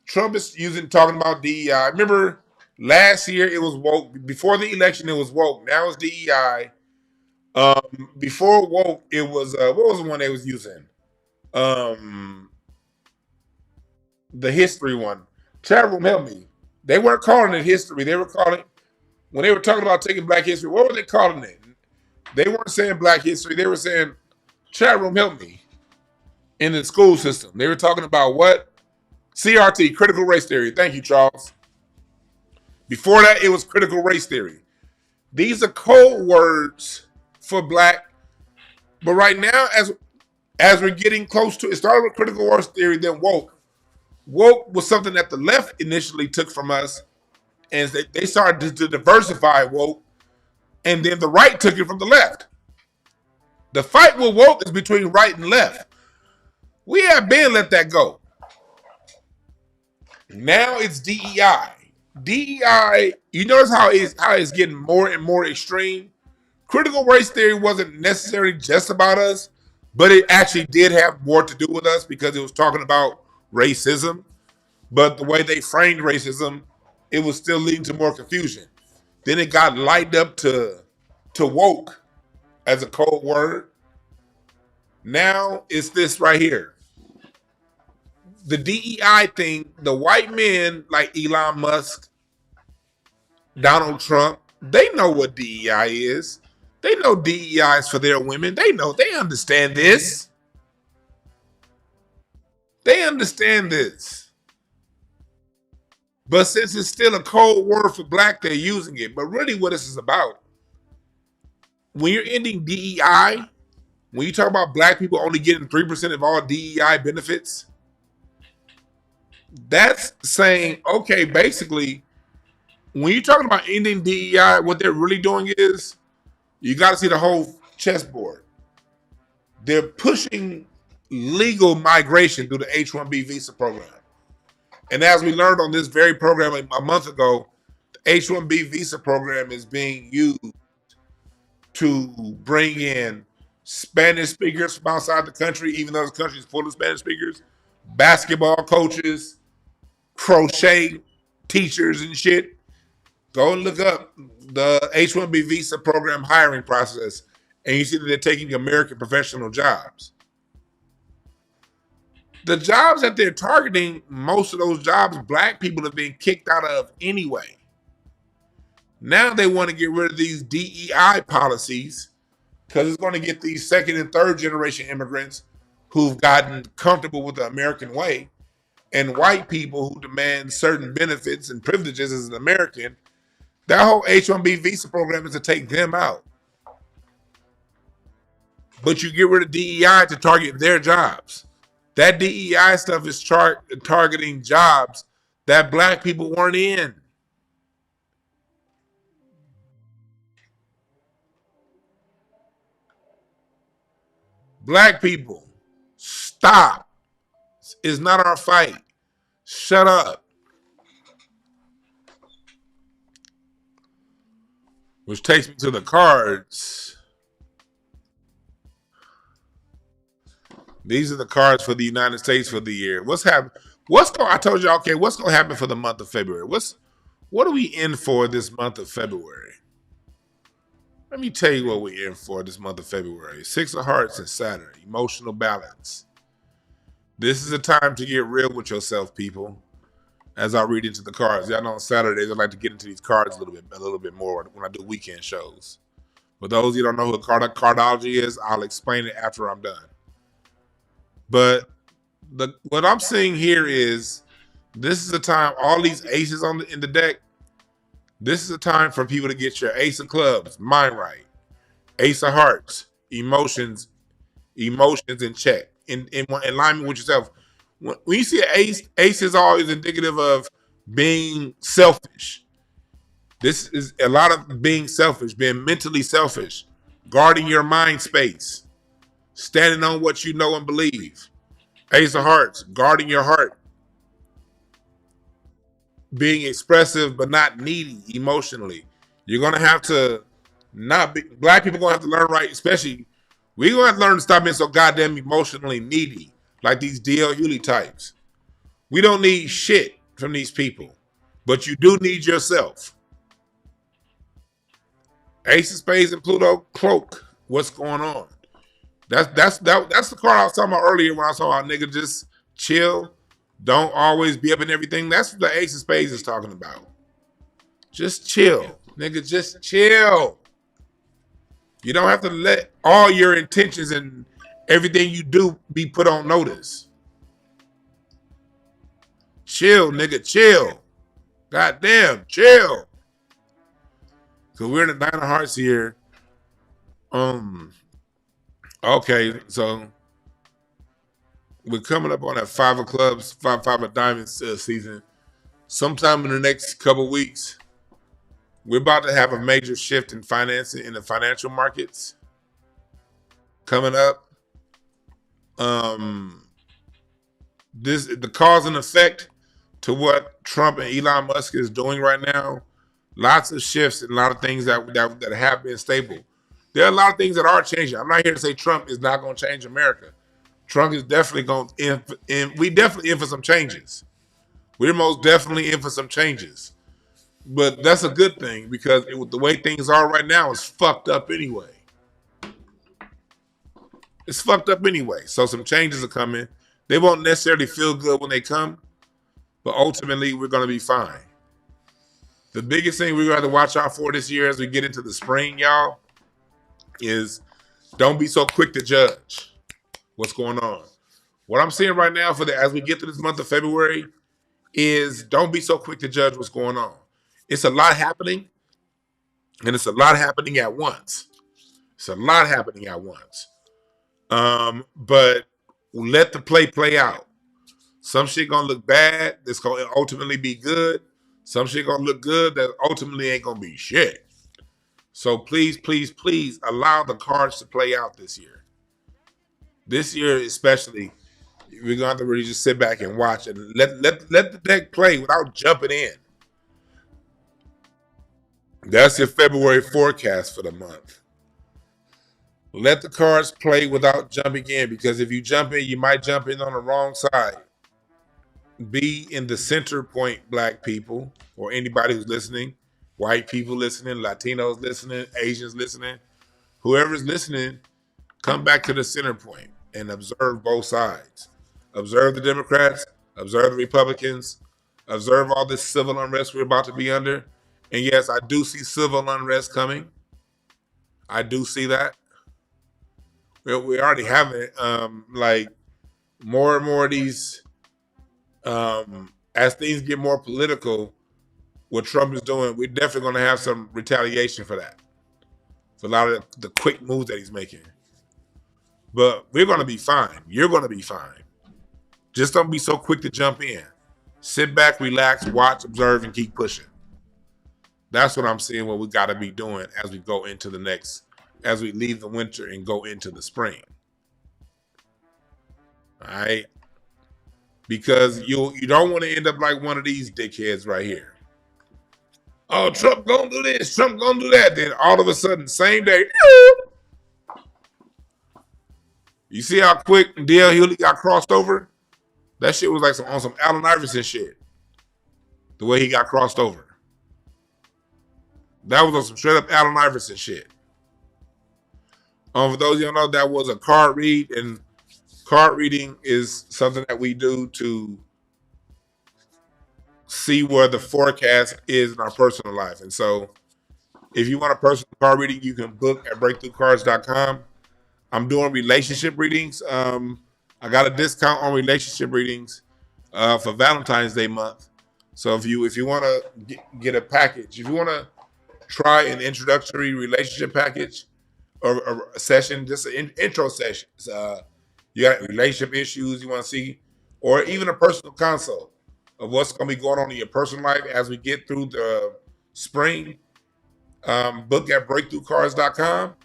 Trump is talking about DEI. Remember, last year it was woke. Before the election, it was woke. Now it's DEI. Before woke, it was what was the one they was using? The history one. Chat room, help me. They weren't calling it history. They were calling, when they were talking about taking Black history, what were they calling it? They weren't saying Black history. They were saying, chat room, help me. In the school system, they were talking about what? CRT, critical race theory. Thank you, Charles. Before that, it was critical race theory. These are code words for Black. But right now, as we're getting close to, it started with critical race theory, then woke. Woke was something that the left initially took from us, and they started to diversify woke, and then the right took it from the left. The fight with woke is between right and left. We have been let that go. Now it's DEI. DEI, you notice how it's getting more and more extreme? Critical race theory wasn't necessarily just about us, but it actually did have more to do with us because it was talking about racism. But the way they framed racism, it was still leading to more confusion. Then it got lightened up to woke as a code word. Now it's this right here. The DEI thing, the white men like Elon Musk, Donald Trump, they know what DEI is. They know DEI is for their women. They understand this. They understand this. But since it's still a code word for Black, they're using it. But really what this is about, when you're ending DEI, when you talk about Black people only getting 3% of all DEI benefits, that's saying, okay, basically, when you're talking about ending DEI, what they're really doing is, you got to see the whole chessboard. They're pushing legal migration through the H-1B visa program. And as we learned on this very program a month ago, the H-1B visa program is being used to bring in Spanish speakers from outside the country, even though the country is full of Spanish speakers, basketball coaches, crochet teachers and shit. Go and look up the H-1B visa program hiring process, and you see that they're taking American professional jobs. The jobs that they're targeting, most of those jobs, Black people have been kicked out of anyway. Now they want to get rid of these DEI policies because it's going to get these second and third generation immigrants who've gotten comfortable with the American way, and white people who demand certain benefits and privileges as an American. That whole H-1B visa program is to take them out. But you get rid of DEI to target their jobs. That DEI stuff is targeting jobs that Black people weren't in. Black people, stop. It's not our fight. Shut up. Which takes me to the cards. These are the cards for the United States for the year. What's happening? I told you, okay, what's going to happen for the month of February? What are we in for this month of February? Let me tell you what we're in for this month of February. 6 of Hearts and Saturn, emotional balance. This is a time to get real with yourself, people. as I read into the cards. Y'all know on Saturdays I like to get into these cards a little bit more when I do weekend shows. For those of you who don't know who Cardology is, I'll explain it after I'm done. But what I'm seeing here is this is the time, all these aces in the deck, this is the time for people to get your ace of clubs, mind right, ace of hearts, emotions in check, in alignment with yourself. When you see an ace is always indicative of being selfish. This is a lot of being selfish, being mentally selfish, guarding your mind space, standing on what you know and believe. Ace of hearts, guarding your heart, being expressive but not needy emotionally. You're gonna have to not be. Black people gonna have to learn right, especially we're gonna have to learn to stop being so goddamn emotionally needy, like these D.L. Hewley types. We don't need shit from these people, but you do need yourself. Ace of Spades and Pluto cloak. What's going on? That's the card I was talking about earlier when I saw our nigga just chill. Don't always be up in everything. That's what the Ace of Spades is talking about. Just chill. Nigga, just chill. You don't have to let all your intentions and everything you do be put on notice. Chill, nigga, chill. Goddamn, chill. So we're in the Nine of Hearts here. Okay, so we're coming up on that Five of Clubs, five of Diamonds season. Sometime in the next couple weeks, we're about to have a major shift in financing in the financial markets coming up. The cause and effect to what Trump and Elon Musk is doing right now. Lots of shifts and a lot of things that have been stable. There are a lot of things that are changing. I'm not here to say Trump is not going to change America. Trump is definitely going to, we definitely in for some changes. We're most definitely in for some changes. But that's a good thing because the way things are right now is fucked up anyway. It's fucked up anyway. So some changes are coming. They won't necessarily feel good when they come, but ultimately we're going to be fine. The biggest thing we're going to have to watch out for this year as we get into the spring, y'all, is don't be so quick to judge what's going on. What I'm seeing right now as we get to this month of February is don't be so quick to judge what's going on. It's a lot happening, and it's a lot happening at once. It's a lot happening at once. But let the play out. Some shit gonna look bad that's gonna ultimately be good. Some shit gonna look good that ultimately ain't gonna be shit. So please, please, please allow the cards to play out this year. This year especially, we're gonna have to really just sit back and watch and let the deck play without jumping in. That's your February forecast for the month. Let the cards play without jumping in, because if you jump in, you might jump in on the wrong side. Be in the center point, black people, or anybody who's listening, white people listening, Latinos listening, Asians listening, whoever's listening, come back to the center point and observe both sides. Observe the Democrats, observe the Republicans, observe all this civil unrest we're about to be under. And yes, I do see civil unrest coming. I do see that. We already have it. Like more and more of these, as things get more political, what Trump is doing, we're definitely going to have some retaliation for that. For a lot of the quick moves that he's making. But we're going to be fine. You're going to be fine. Just don't be so quick to jump in. Sit back, relax, watch, observe, and keep pushing. That's what I'm seeing what we got to be doing as we go into the next, as we leave the winter and go into the spring. All right? Because you don't want to end up like one of these dickheads right here. Oh, Trump gonna do this, Trump gonna do that. Then all of a sudden, same day, you see how quick D.L. Hewley got crossed over? That shit was like on some Allen Iverson shit. The way he got crossed over. That was on some straight up Allen Iverson shit. For those of you who don't know, that was a card read, and card reading is something that we do to see where the forecast is in our personal life. And so if you want a personal card reading, you can book at breakthroughcards.com. I'm doing relationship readings. I got a discount on relationship readings for Valentine's Day month. So if you want to get a package, if you want to try an introductory relationship package or a session, just an intro session. You got relationship issues you want to see, or even a personal consult of what's going to be going on in your personal life as we get through the spring. Book at breakthroughcards.com.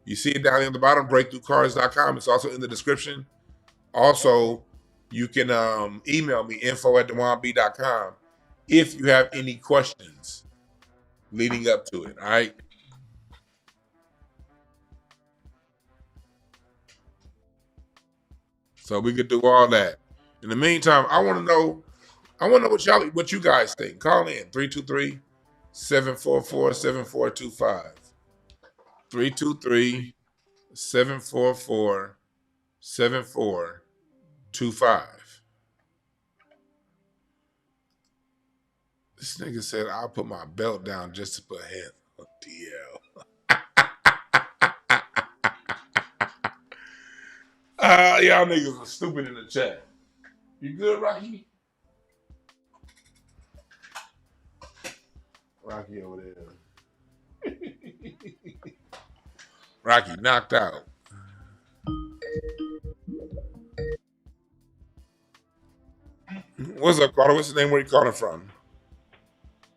You see it down at the bottom, breakthroughcards.com. It's also in the description. Also, you can email me, info@dewanb.com, if you have any questions leading up to it. All right. So we could do all that. In the meantime, I want to know what you guys think. Call in 323-744-7425. 323-744-7425. This nigga said I'll put my belt down just to put hands on DL. Y'all niggas are stupid in the chat. You good, Rocky? Rocky over there. Rocky knocked out. What's up, Carter? What's the name? Where you calling from?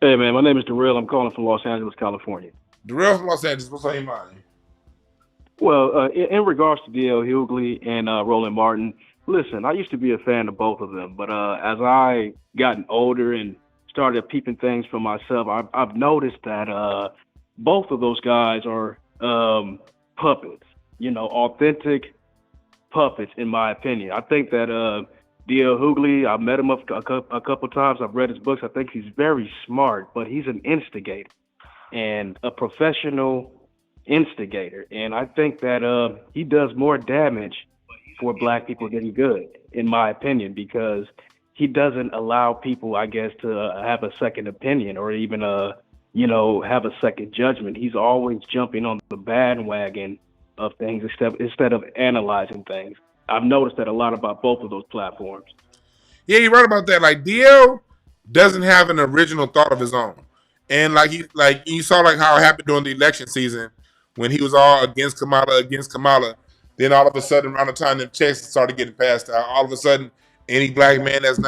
Hey, man, my name is Darrell. I'm calling from Los Angeles, California. Darrell from Los Angeles. What's on your mind? Well, in regards to D.L. Hughley and Roland Martin, listen, I used to be a fan of both of them, but as I gotten older and started peeping things for myself, I've noticed that both of those guys are puppets, authentic puppets, in my opinion. I think that D.L. Hughley, I've met him a couple times. I've read his books. I think he's very smart, but he's an instigator and a professional instigator. And I think that he does more damage for black people than good, in my opinion, because he doesn't allow people, I guess, to have a second opinion or even have a second judgment. He's always jumping on the bandwagon of things instead of analyzing things. I've noticed that a lot about both of those platforms. Yeah, you're right about that. Like DL doesn't have an original thought of his own, and like you saw like how it happened during the election season when he was all against Kamala. Then all of a sudden, around the time the checks started getting passed out, all of a sudden, any black man that's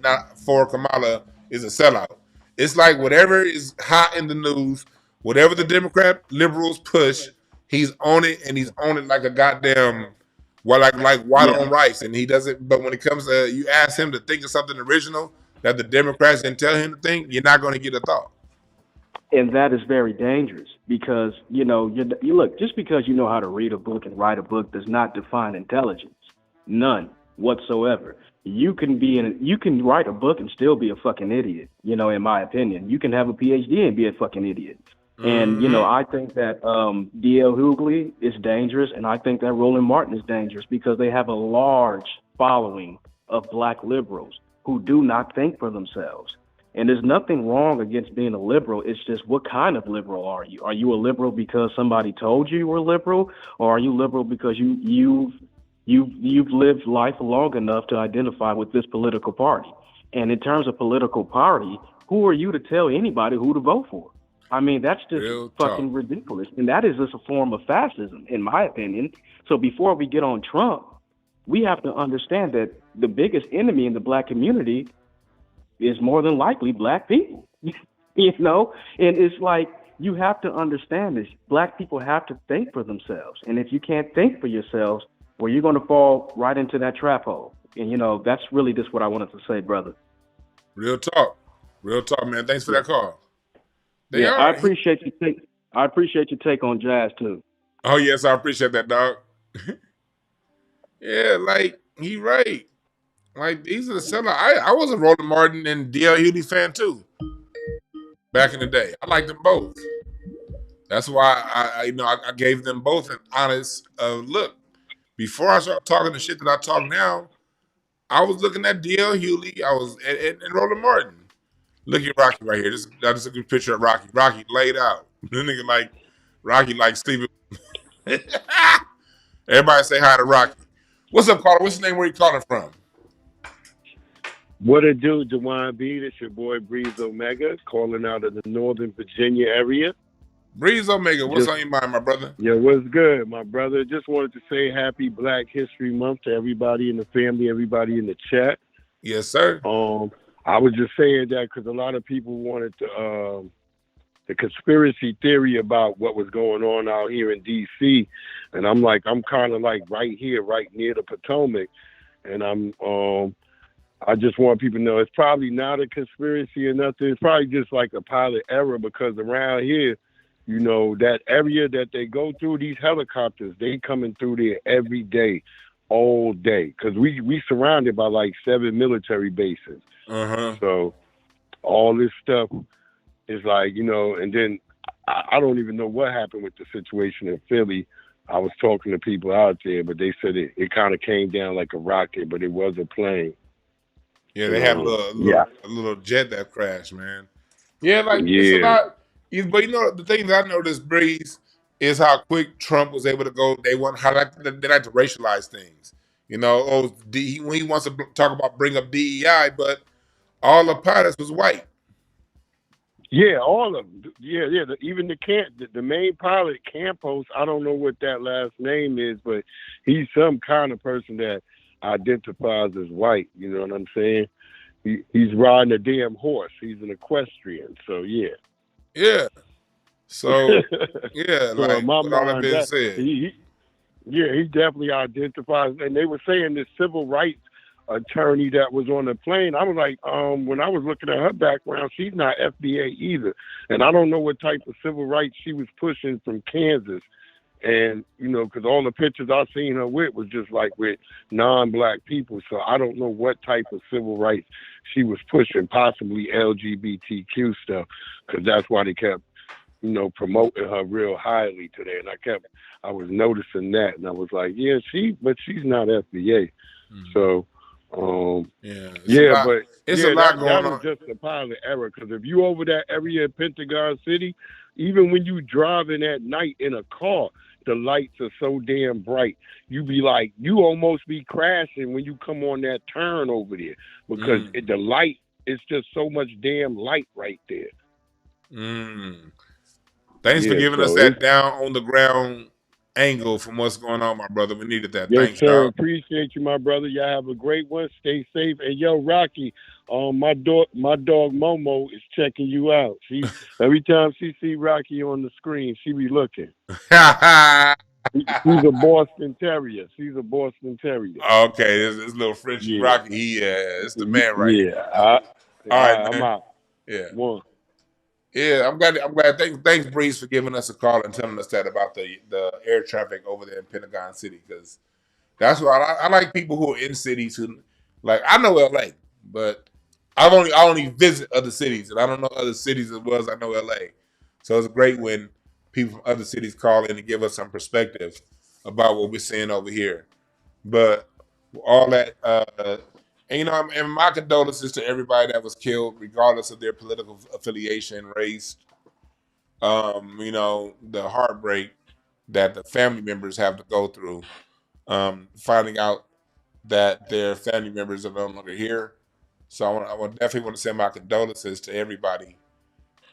not for Kamala is a sellout. It's like whatever is hot in the news, whatever the Democrat liberals push, he's on it, and he's on it like a goddamn like white on rice. And he doesn't. But when it comes to you ask him to think of something original that the Democrats didn't tell him to think, you're not going to get a thought. And that is very dangerous because, you look, just because you know how to read a book and write a book does not define intelligence. None whatsoever. You can write a book and still be a fucking idiot, in my opinion. You can have a PhD and be a fucking idiot. And, I think that D.L. Hughley is dangerous, and I think that Roland Martin is dangerous because they have a large following of black liberals who do not think for themselves. And there's nothing wrong against being a liberal. It's just, what kind of liberal are you? Are you a liberal because somebody told you were liberal, or are you liberal because you've lived life long enough to identify with this political party? And in terms of political party, who are you to tell anybody who to vote for? I mean, that's just fucking ridiculous. And that is just a form of fascism, in my opinion. So before we get on Trump, we have to understand that the biggest enemy in the black community is more than likely black people, And it's like, you have to understand this. Black people have to think for themselves. And if you can't think for yourselves, well, you're going to fall right into that trap hole. And, that's really just what I wanted to say, brother. Real talk, man. Thanks for that call. I appreciate your take on jazz too. Oh yes, I appreciate that, dog. Yeah, like he right. Like these are the seller. I was a Roland Martin and D.L. Hughley fan too. Back in the day, I liked them both. That's why I gave them both an honest look. Before I started talking the shit that I talk now, I was looking at D.L. Hughley. I was and Roland Martin. Look at Rocky right here. I just took a picture of Rocky. Rocky laid out. The nigga like Rocky like sleeping. Everybody say hi to Rocky. What's up, caller? What's his name? Where you calling from? What it do, Dewan B? It's your boy Breeze Omega, calling out of the Northern Virginia area. Breeze Omega, what's on your mind, my brother? Yeah, what's good, my brother? Just wanted to say happy Black History Month to everybody in the family, everybody in the chat. Yes, sir. I was just saying that because a lot of people wanted the conspiracy theory about what was going on out here in D.C. And I'm kind of like right here, right near the Potomac. And I just want people to know it's probably not a conspiracy or nothing. It's probably just like a pilot error because around here, you know, that area that they go through, these helicopters, they coming through there every day, all day. Because we surrounded by like 7 military bases. So all this stuff is like, you know, and then I don't even know what happened with the situation in Philly. I was talking to people out there, but they said it kind of came down like a rocket, but it was a plane. Yeah, they had a little jet that crashed, man. Yeah, like it's a lot. But you know, the thing that I noticed, Breeze, is how quick Trump was able to go. They like to racialize things. You know, when he wants to bring up DEI, but all the pilots was white. Yeah, all of them. Yeah. Even the main pilot, Campos. I don't know what that last name is, but he's some kind of person that identifies as white. You know what I'm saying? He's riding a damn horse. He's an equestrian. So yeah. Yeah. So yeah, so like my with all that being said, he definitely identifies. And they were saying this civil rights attorney that was on the plane, I was like, when I was looking at her background, she's not FBA either. And I don't know what type of civil rights she was pushing from Kansas. And, you know, because all the pictures I seen her with was just like with non-black people. So I don't know what type of civil rights she was pushing, possibly LGBTQ stuff, because that's why they kept, you know, promoting her real highly today. And I was noticing that. And I was like, yeah, but she's not FBA. So, but it's a lot going on. That was just a pilot error, because if you over that area in Pentagon City, even when you driving at night in a car, the lights are so damn bright. You almost be crashing when you come on that turn over there, because the light is just so much damn light right there. Thanks for giving us that down on the ground angle from what's going on, my brother. We needed that. Yes, thanks, sir. dog. Appreciate you, my brother. Y'all have a great one. Stay safe. And yo, Rocky, my dog Momo is checking you out. Every time she see Rocky on the screen, she be looking. She's a Boston Terrier. Okay, this little Frenchie Rocky. It's the man right here. All right, man. I'm out. Yeah. One. Yeah, I'm glad. Thanks, Breeze, for giving us a call and telling us that about the air traffic over there in Pentagon City, because that's what I like, people who are in cities who, like, I know LA, but I only visit other cities, and I don't know other cities as well as I know LA. So it's great when people from other cities call in and give us some perspective about what we're seeing over here. But all that, and, you know, and my condolences to everybody that was killed, regardless of their political affiliation, race. You know, the heartbreak that the family members have to go through, finding out that their family members are no longer here. So I definitely want to send my condolences to everybody,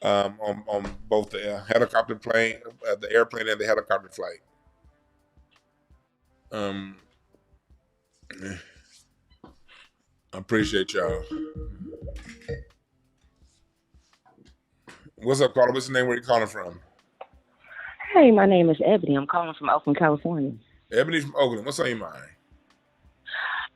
on both the helicopter plane, the airplane, and the helicopter flight. I appreciate y'all. What's up, caller? What's your name? Where you calling from? Hey, my name is Ebony. I'm calling from Oakland, California. Ebony from Oakland. What's on your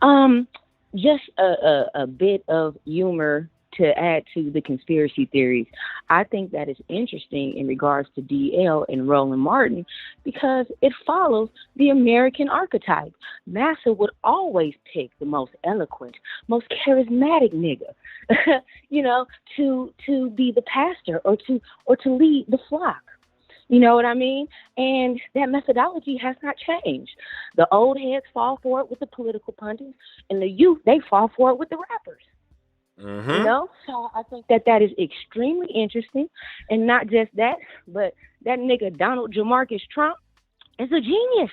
mind? Just a bit of humor to add to the conspiracy theories. I think that is interesting in regards to DL and Roland Martin, because it follows the American archetype. Massa would always pick the most eloquent, most charismatic nigga, you know, to be the pastor or to lead the flock. You know what I mean? And that methodology has not changed. The old heads fall for it with the political pundits, and the youth, they fall for it with the rappers. You Mm-hmm. know, so I think that that is extremely interesting, and not just that, but that nigga Donald Jamarcus Trump is a genius.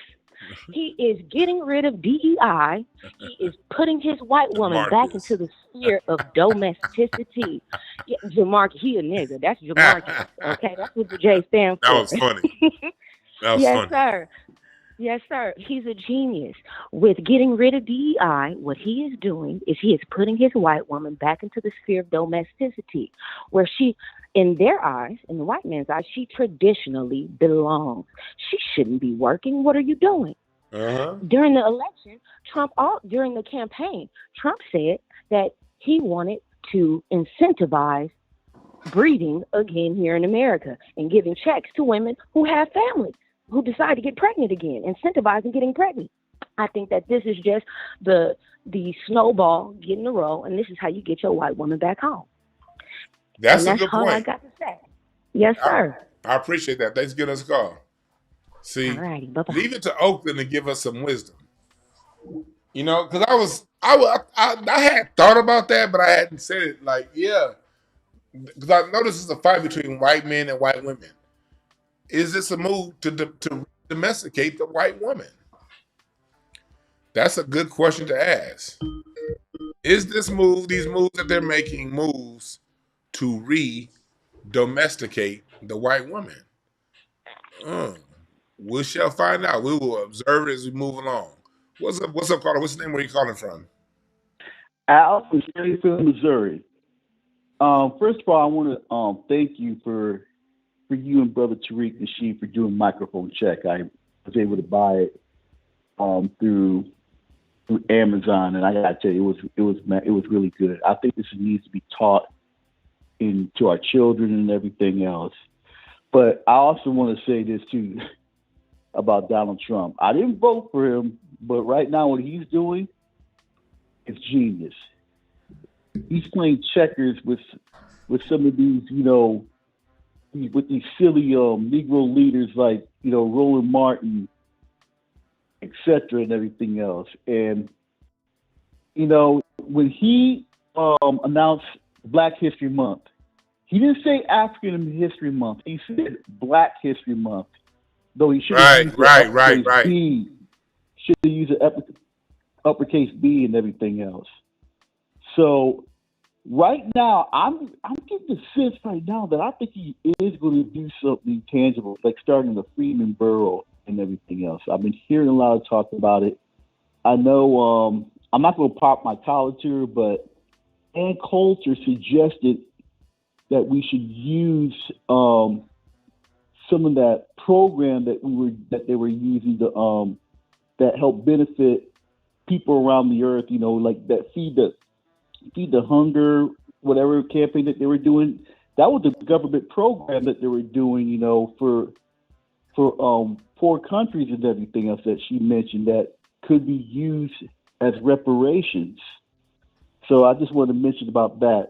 He is getting rid of DEI. He is putting his white woman back into Demarcus. the sphere of domesticity. Yeah, Jamarcus, he a nigga. That's Jamarcus. That Okay, that's what the J stands for. was funny. That was Yes, funny. sir. Yes, sir. He's a genius. With getting rid of DEI, what he is doing is he is putting his white woman back into the sphere of domesticity, where she, in their eyes, in the white man's eyes, she traditionally belongs. She shouldn't be working. What are you doing? Uh-huh. During the election, during the campaign, Trump said that he wanted to incentivize breeding again here in America and giving checks to women who have families who decide to get pregnant again, incentivizing getting pregnant. I think that this is just the snowball getting a roll, and this is how you get your white woman back home. And That's a that's good all I point. got to say. Yes, I, sir. I appreciate that. Thanks for giving us a call. All See, righty. Bye bye. leave it to Oakland to give us some wisdom. You know, because I had thought about that, but I hadn't said it. Like, yeah, because I noticed it's a fight between white men and white women. Is this a move to domesticate the white woman? That's a good question to ask. Is these moves that they're making, moves to re-domesticate the white woman? Uh, we shall find out. We will observe it as we move along. What's up, caller? What's the name? Where you calling from? Al from Springfield, Missouri. First of all, I want to thank you for you and Brother Tariq Nasheed for doing microphone check. I was able to buy it through Amazon, and I got to tell you, it was really good. I think this needs to be taught to our children and everything else. But I also want to say this too about Donald Trump. I didn't vote for him, but right now what he's doing is genius. He's playing checkers with some of these, with these silly Negro leaders like, Roland Martin, etc., and everything else. And when he announced Black History Month, he didn't say African History Month. He said Black History Month, though he should have Right, used the right, right, uppercase right. B. Should have used the uppercase B and everything else. So right now, I'm getting the sense right now that I think he is going to do something tangible, like starting the Freeman Borough and everything else. I've been hearing a lot of talk about it. I know I'm not going to pop my collar to her, but Ann Coulter suggested that we should use some of that program that they were using to that help benefit people around the earth. Like that feed the hunger, whatever campaign that they were doing. That was the government program that they were doing. For poor countries and everything else that she mentioned that could be used as reparations. So I just wanted to mention about that.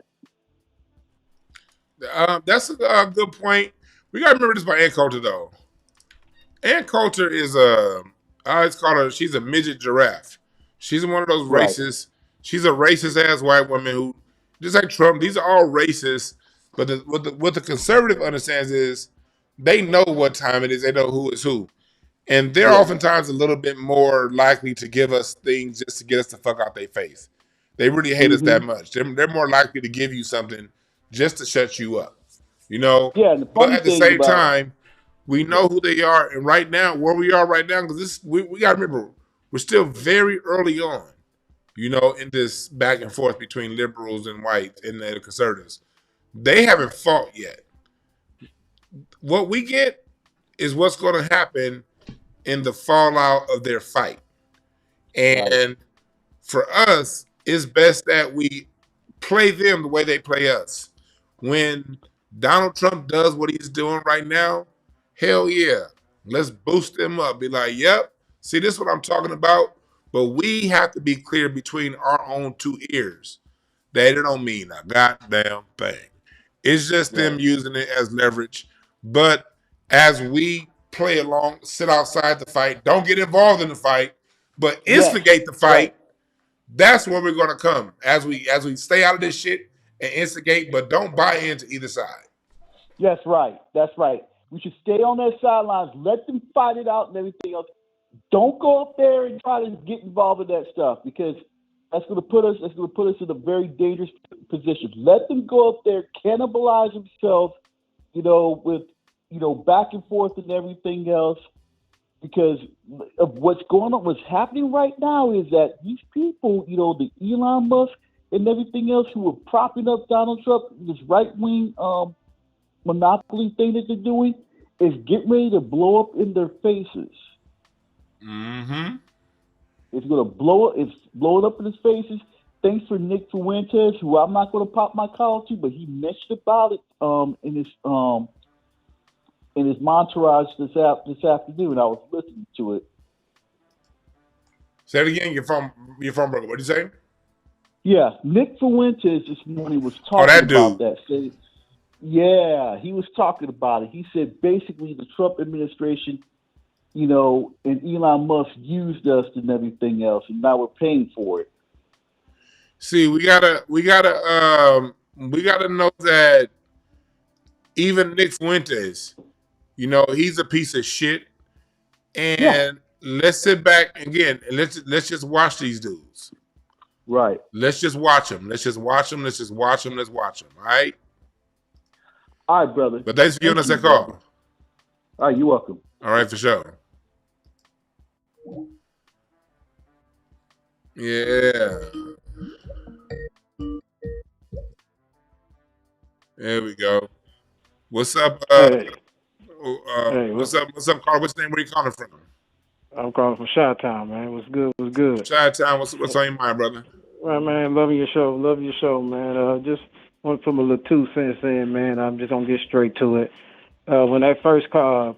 That's a good point. We got to remember this about Ann Coulter, though. Ann Coulter is I always call her, she's a midget giraffe. She's one of those Right. racist, she's a racist ass white woman who, just like Trump, these are all racist. But what the conservative understands is they know what time it is, they know who is who. And they're Yeah. oftentimes a little bit more likely to give us things just to get us to fuck out their face. They really hate us that much. They're more likely to give you something just to shut you up, Yeah, and the But funny at the thing same about time, we yeah, know who they are, and right now, where we are right now, because we got to remember, we're still very early on, in this back and forth between liberals and whites and the conservatives. They haven't fought yet. What we get is what's going to happen in the fallout of their fight. right. And for us, it's best that we play them the way they play us. When Donald Trump does what he's doing right now, hell yeah, let's boost them up. Be like, yep, see, this is what I'm talking about. But we have to be clear between our own two ears that it don't mean a goddamn thing. It's just them Right. using it as leverage. But as we play along, sit outside the fight, don't get involved in the fight, but Yes. instigate the Right. fight, That's where we're going to come as we stay out of this shit and instigate, but don't buy into either side. That's right. That's right. We should stay on their sidelines, let them fight it out and everything else. Don't go up there and try to get involved in that stuff, because that's going to put us in a very dangerous position. Let them go up there, cannibalize themselves, with back and forth and everything else, because of what's going on. What's happening right now is that these people, the Elon Musk and everything else, who are propping up Donald Trump, this right wing monopoly thing that they're doing, is getting ready to blow up in their faces. Mm-hmm. It's going to blow. It's blowing up in his faces. Thanks for Nick Fuentes, who I'm not going to pop my collar to, but he mentioned about it in his entourage this afternoon. I was listening to it. Say it again. You're from Brooklyn. What did you say? Yeah, Nick Fuentes this morning was talking about that. Yeah, he was talking about it. He said basically the Trump administration, and Elon Musk used us and everything else, and now we're paying for it. See, we gotta know that even Nick Fuentes, he's a piece of shit. And let's sit back again and let's just watch these dudes. Right. Let's just watch them. Let's watch them. All right. All right, brother. But thanks for giving us that call. Brother. All right, you're welcome. All right, for sure. Yeah. There we go. What's up? What's up, Carl? What's your name? Where you calling from? I'm calling from Chi-Town, man. What's good? Chi-Town, what's on your mind, brother? Well, man, loving your show, man. Just want to put my little 2 cents in, man. I'm just going to get straight to it. When that first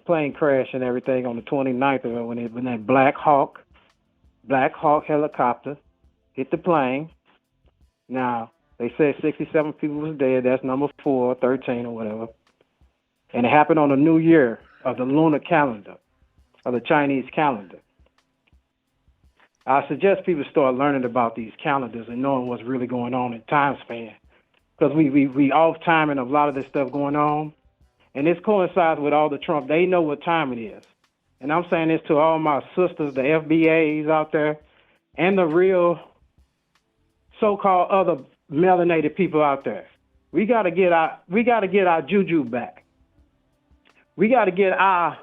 plane crashed and everything on the 29th, when that Black Hawk helicopter hit the plane, now, they said 67 people was dead. That's number 4, 13 or whatever. And it happened on the new year of the lunar calendar, of the Chinese calendar. I suggest people start learning about these calendars and knowing what's really going on in time span. Because we off timing a lot of this stuff going on. And this coincides with all the Trump. They know what time it is. And I'm saying this to all my sisters, the FBAs out there, and the real so-called other melanated people out there. We gotta get our juju back. We gotta get our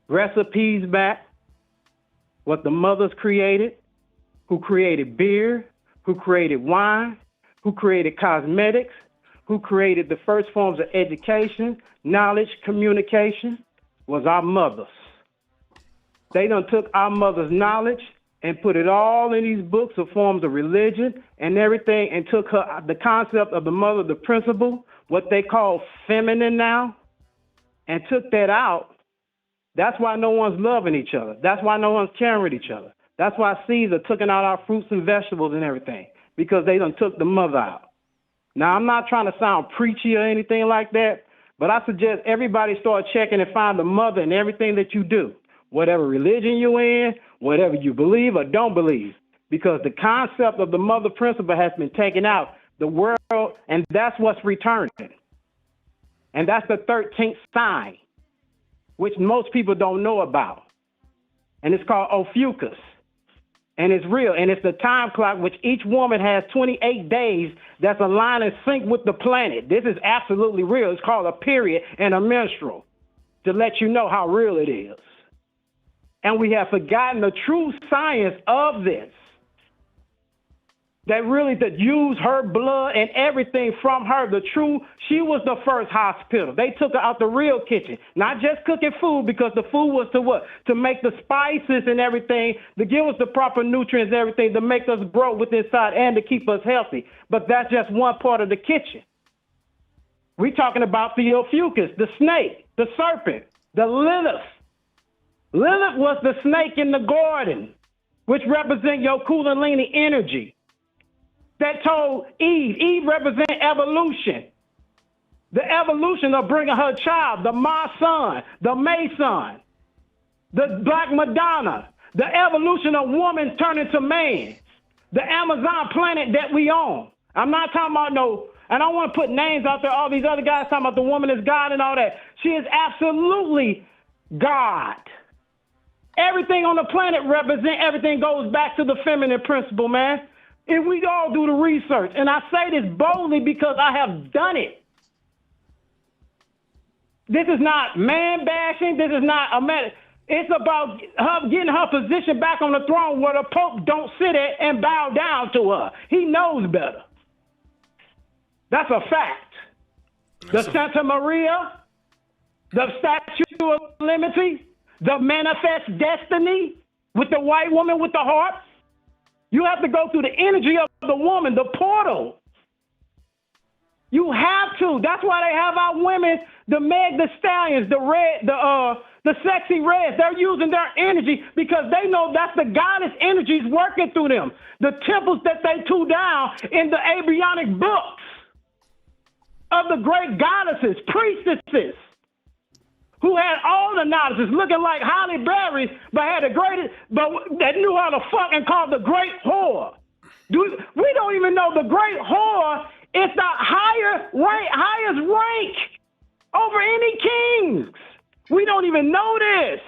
recipes back. What the mothers created, who created beer, who created wine, who created cosmetics, who created the first forms of education, knowledge, communication, was our mothers. They done took our mothers' knowledge and put it all in these books of forms of religion and everything, and took the concept of the mother, the principle, what they call feminine now, and took that out. That's why no one's loving each other. That's why no one's caring with each other. That's why seeds are taking out our fruits and vegetables and everything, because they done took the mother out. Now, I'm not trying to sound preachy or anything like that, but I suggest everybody start checking and find the mother in everything that you do, whatever religion you're in, whatever you believe or don't believe, because the concept of the mother principle has been taken out the world, and that's what's returning. And that's the 13th sign, which most people don't know about. And it's called Ophiuchus. And it's real. And it's the time clock, which each woman has 28 days that's aligned and sync with the planet. This is absolutely real. It's called a period and a menstrual, to let you know how real it is. And we have forgotten the true science of this. That really to use her blood and everything from her, she was the first hospital. They took her out the real kitchen, not just cooking food, because the food was to what? To make the spices and everything, to give us the proper nutrients and everything, to make us grow with inside and to keep us healthy. But that's just one part of the kitchen. We're talking about the Ophiuchus, the snake, the serpent, the Lilith. Lilith was the snake in the garden, which represent your Kundalini energy. That told Eve represent evolution. The evolution of bringing her child, the Ma son, the May son, the Black Madonna, the evolution of woman turning to man. The Amazon planet that we own. I'm not talking about no, and I don't want to put names out there. All these other guys talking about the woman is God and all that. She is absolutely God. Everything on the planet represents, everything goes back to the feminine principle, man. If we all do the research, and I say this boldly because I have done it. This is not man bashing. This is not a man. It's about her getting her position back on the throne where the Pope don't sit there and bow down to her. He knows better. That's a fact. The Santa Maria, the Statue of Liberty, the Manifest Destiny with the white woman with the harp. You have to go through the energy of the woman, the portal. You have to. That's why they have our women, the Meg the Stallions, the sexy reds. They're using their energy because they know that's the goddess energies working through them. The temples that they threw down in the Abrahamic books of the great goddesses, priestesses, who had all the knowledge, looking like Halle Berry, but had the greatest, but that knew how to fuck and called the great whore. We don't even know the great whore is the highest rank over any kings. We don't even know this.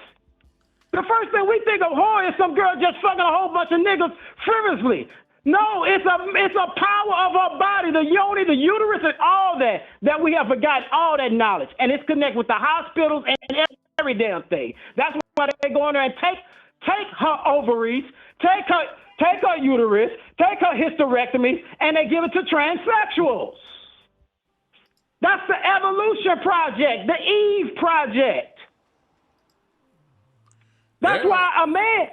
The first thing we think of whore is some girl just fucking a whole bunch of niggas frivolously. No, it's a power of our body, the yoni, the uterus, and all that we have forgotten all that knowledge. And it's connected with the hospitals and every damn thing. That's why they go in there and take her ovaries, take her uterus, take her hysterectomy, and they give it to transsexuals. That's the evolution project, the Eve project. That's why a man...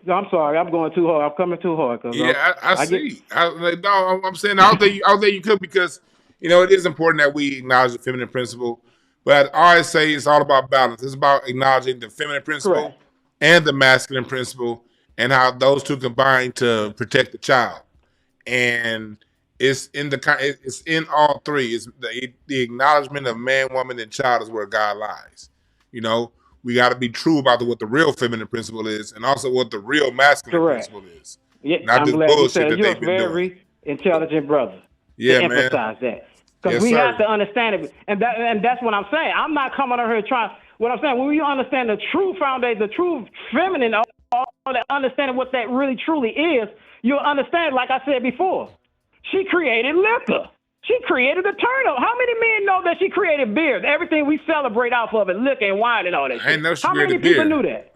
I'm sorry, I'm going too hard. I'm coming too hard. Yeah, I see. I'm saying all day you could, because it is important that we acknowledge the feminine principle. But I always say it's all about balance. It's about acknowledging the feminine principle and the masculine principle, and how those two combine to protect the child. And it's in all three. It's the acknowledgement of man, woman, and child is where God lies. We got to be true about what the real feminine principle is, and also what the real masculine principle is. Yeah, not this bullshit that they've been doing. You're a very intelligent brother. Yeah, to man. emphasize that, because we have to understand it, and that's what I'm saying. I'm not coming over here trying. What I'm saying, when you understand the true foundation, the true feminine, all that understanding what that really truly is, you'll understand. Like I said before, she created liquor. She created the turnip. How many men know that she created beer? Everything we celebrate off of it, liquor and wine and all that shit. I didn't know she How many created beer. people knew that?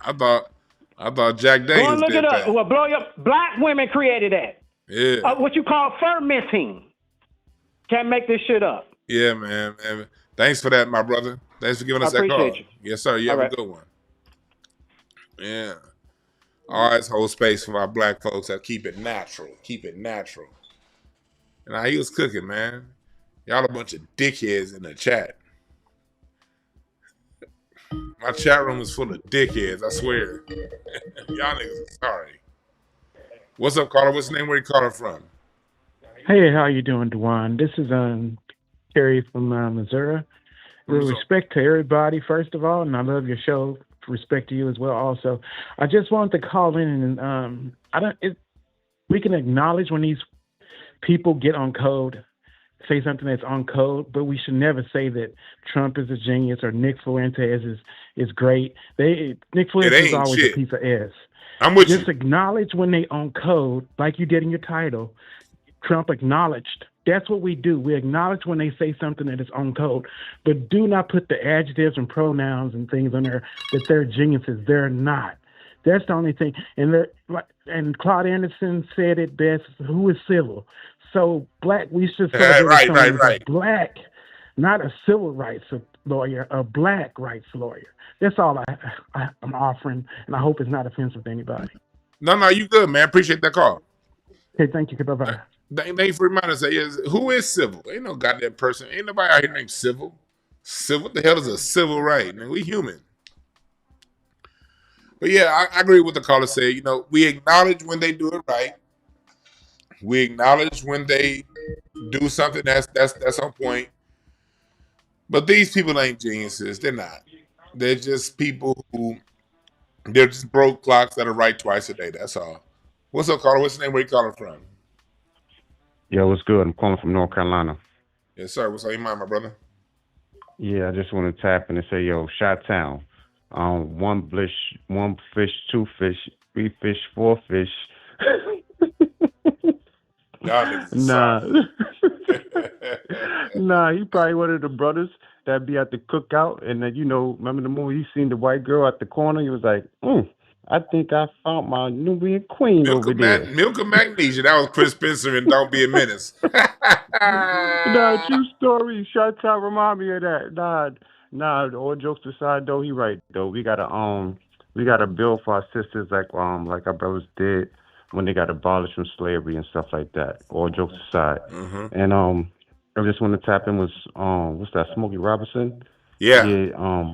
I thought Jack Daniels Go and look did it up. that. Well, blow your black women created that. Yeah. What you call fermenting. Can't make this shit up. Yeah, man. Thanks for that, my brother. Thanks for giving us that call. Appreciate you. Yes, sir. You have a good one. Yeah. All right, hold space for our black folks that keep it natural. Keep it natural. And he was cooking, man. Y'all a bunch of dickheads in the chat. My chat room is full of dickheads, I swear. Y'all niggas are sorry. What's up, caller? What's the name? Where you calling from? Hey, how you doing, Dewan? This is Terry from Missouri. With respect to everybody, first of all, and I love your show. Respect to you as well, also. I just wanted to call in and we can acknowledge when these people get on code, say something that's on code, but we should never say that Trump is a genius or Nick Fuentes is great. Nick Fuentes is always a piece of ass. I'm with you. Just acknowledge when they on code, like you did in your title. Trump acknowledged. That's what we do. We acknowledge when they say something that is on code, but do not put the adjectives and pronouns and things on there that they're geniuses. They're not. That's the only thing. And Claude Anderson said it best. Who is civil? So black. We should celebrate right. Black, not a civil rights lawyer, a black rights lawyer. That's all I'm offering, and I hope it's not offensive to anybody. No, you good, man. Appreciate that call. Okay, thank you. Bye-bye. Thank you for reminding us. Who is civil? Ain't no goddamn person. Ain't nobody out here named Civil. Civil? What the hell is a civil right? Man, we human. But yeah, I agree with the caller said. We acknowledge when they do it right. We acknowledge when they do something that's on point. But these people ain't geniuses. They're not. They're just people they're just broke clocks that are right twice a day. That's all. What's up, caller? What's your name? Where you calling from? Yo, what's good? I'm calling from North Carolina. Yes, sir. What's on your mind, my brother? Yeah, I just want to tap in and say, yo, Shot Town. One fish, two fish, three fish, four fish. Y'all niggas are Nah. sorry. Nah, he probably one of the brothers that be at the cookout, and then remember the movie? He seen the white girl at the corner. He was like, I think I found my Nubian queen over there. Milk of Magnesia. That was Chris Spencer and Don't Be a Menace. Nah, true story. Shot Town remind me of that. Nah. All jokes aside, though, he right though. We got a bill for our sisters like our brothers did when they got abolished from slavery and stuff like that. All jokes aside, and I just want to tap in with what's that? Smokey Robinson. Yeah. Yeah.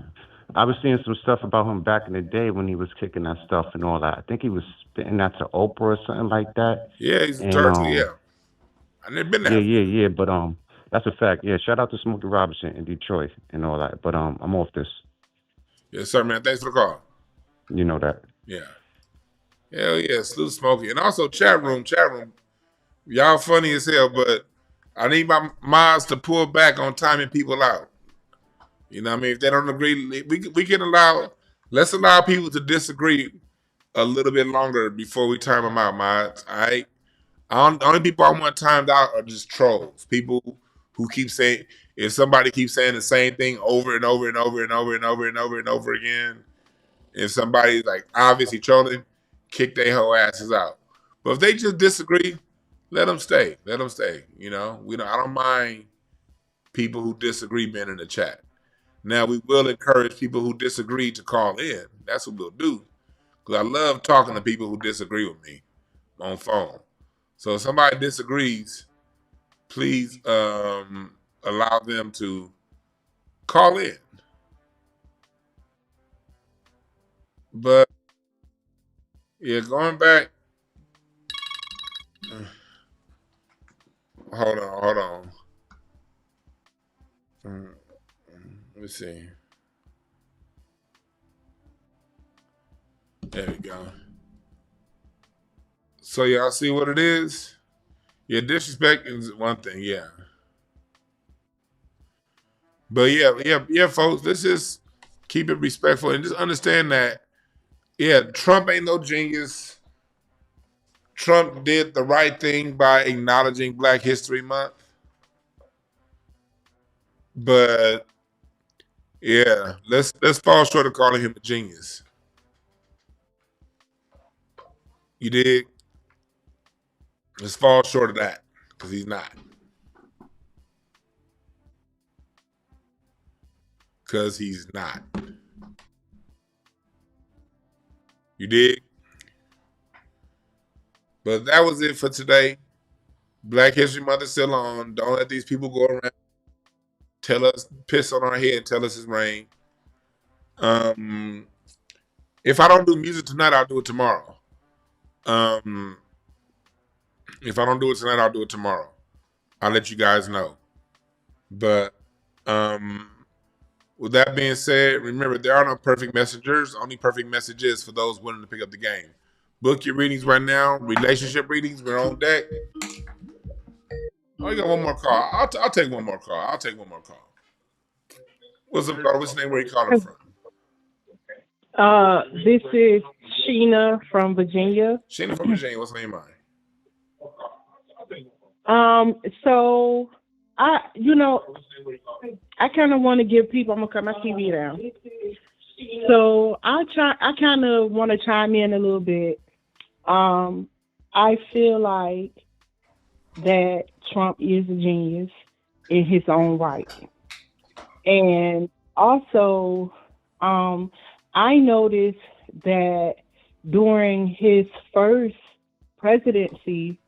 I was seeing some stuff about him back in the day when he was kicking that stuff and all that. I think he was spitting that to Oprah or something like that. Yeah, he's a And turtle. Yeah. I never been there. yeah. But that's a fact. Yeah, shout out to Smokey Robinson in Detroit and all that. But I'm off this. Yes, sir, man. Thanks for the call. You know that. Yeah. Hell yeah, salute Smokey. And also chat room. Y'all funny as hell, but I need my mods to pull back on timing people out. You know what I mean? If they don't agree, we can let's allow people to disagree a little bit longer before we time them out, mods. All right? The only people I want timed out are just trolls. People who keep saying, if somebody keeps saying the same thing over and over and over and over and over and over and over again, if somebody's like obviously trolling, kick their whole asses out. But if they just disagree, let them stay. Let them stay. You know, I don't mind people who disagree being in the chat. Now we will encourage people who disagree to call in. That's what we'll do. Because I love talking to people who disagree with me on phone. So if somebody disagrees, please allow them to call in. But yeah, going back. Hold on. Let me see. There we go. So y'all see what it is? Yeah, disrespect is one thing, yeah. But yeah, folks, let's just keep it respectful and just understand that, yeah, Trump ain't no genius. Trump did the right thing by acknowledging Black History Month. But yeah, let's fall short of calling him a genius. You dig? Let's fall short of that because he's not. Because he's not. You dig? But that was it for today. Black History Month is still on. Don't let these people go around tell us, piss on our head and tell us it's rain. If I don't do music tonight, I'll do it tomorrow. If I don't do it tonight, I'll do it tomorrow. I'll let you guys know. But with that being said, remember, there are no perfect messengers. Only perfect message is for those willing to pick up the game. Book your readings right now. Relationship readings, we're on deck. Oh, you got one more call. I'll take one more call. What's up, caller? What's your name? Where you calling from? This is Sheena from Virginia. Sheena from Virginia. What's your name, So I kind of want to give people. I'm gonna cut my TV down. So I kind of want to chime in a little bit. I feel like that Trump is a genius in his own right, and also, I noticed that during his first presidency,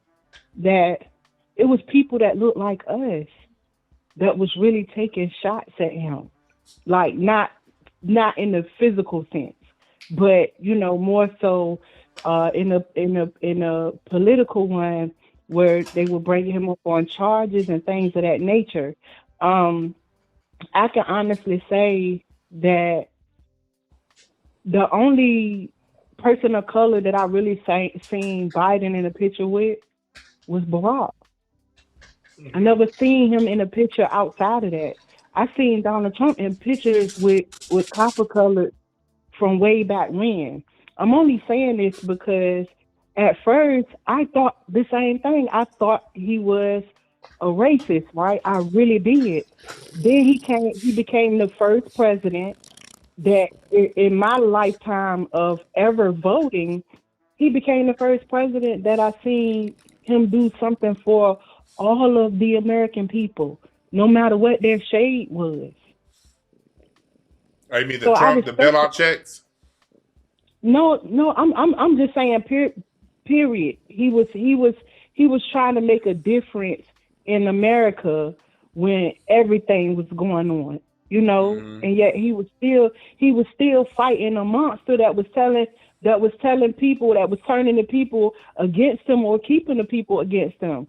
that it was people that looked like us that was really taking shots at him, like not in the physical sense, but more so in a political one where they were bringing him up on charges and things of that nature. I can honestly say that the only person of color that I really seen Biden in a picture with was Barack. I never seen him in a picture outside of that. I seen Donald Trump in pictures with copper colored from way back when. I'm only saying this because at first I thought the same thing. I thought he was a racist, right? I really did. Then he became the first president that in my lifetime of ever voting, he became the first president that I seen him do something for all of the American people, no matter what their shade was. I mean the So I Trump, the respect it. bailout checks. No, I'm just saying. Period. He was trying to make a difference in America when everything was going on, and yet he was still fighting a monster that was telling people, that was turning the people against him or keeping the people against him.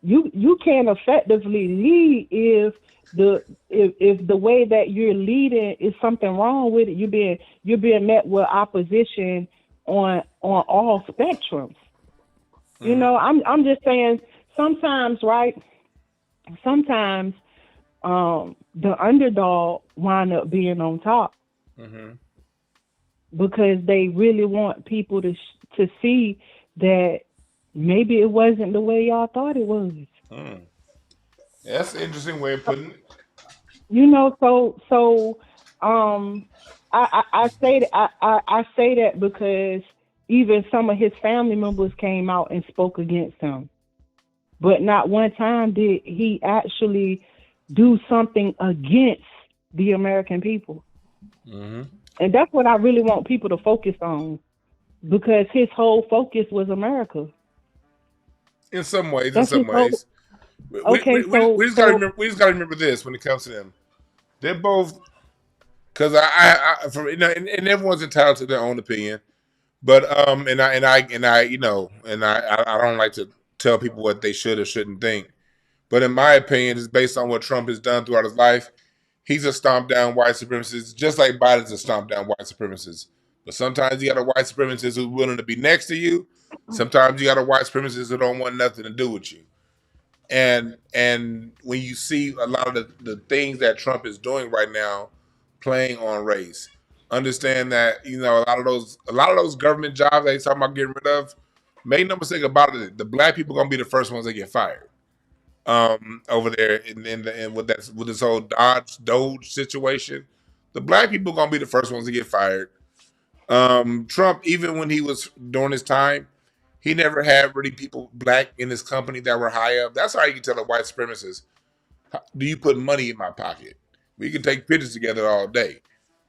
You can't effectively lead if the way that you're leading is something wrong with it. You're being met with opposition on all spectrums. I'm just saying, sometimes, right? Sometimes the underdog wind up being on top because they really want people to see that maybe it wasn't the way y'all thought it was. That's an interesting way of putting it. So I say that I say that because even some of his family members came out and spoke against him, but not one time did he actually do something against the American people. And that's what I really want people to focus on, because his whole focus was America. In some ways, That's his whole. Okay, we just gotta remember this when it comes to them. They're both, because and everyone's entitled to their own opinion, but I don't like to tell people what they should or shouldn't think. But in my opinion, it's based on what Trump has done throughout his life. He's a stomp down white supremacist, just like Biden's a stomp down white supremacist. But sometimes you got a white supremacist who's willing to be next to you. Sometimes you got a white supremacist who don't want nothing to do with you. And when you see a lot of the things that Trump is doing right now, playing on race, understand that a lot of those government jobs that he's talking about getting rid of, make no mistake about it, the black people are gonna be the first ones that get fired. Over there in with this whole Doge situation, the black people are gonna be the first ones to get fired. Trump, even when he was during his time, he never had really people black in his company that were high up. That's how you can tell a white supremacist. Do you put money in my pocket? We can take pictures together all day,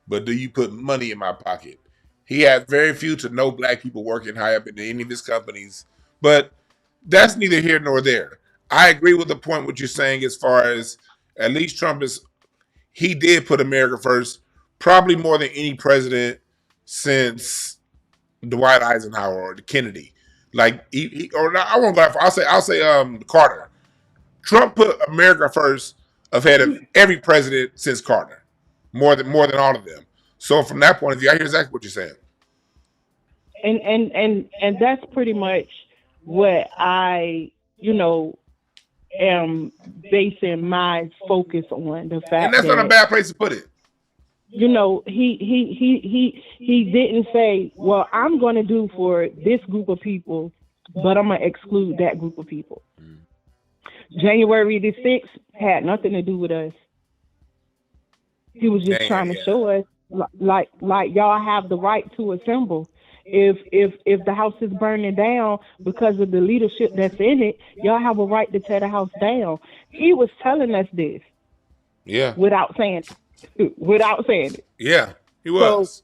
but do you put money in my pocket? He had very few to no black people working high up in any of his companies, but that's neither here nor there. I agree with the point what you're saying as far as at least he did put America first, probably more than any president since Dwight Eisenhower or Kennedy. Like I won't go that far. I'll say Carter. Trump put America first ahead of every president since Carter, more than all of them. So from that point of view, I hear exactly what you're saying. And that's pretty much what I am basing my focus on, the fact and that's that not a bad place to put it. He didn't say, well, I'm going to do for this group of people, but I'm going to exclude that group of people. January the 6th had nothing to do with us. He was just trying to show us, like y'all have the right to assemble. If the house is burning down because of the leadership that's in it, y'all have a right to tear the house down. He was telling us this. Yeah. Without saying it. Yeah, he was.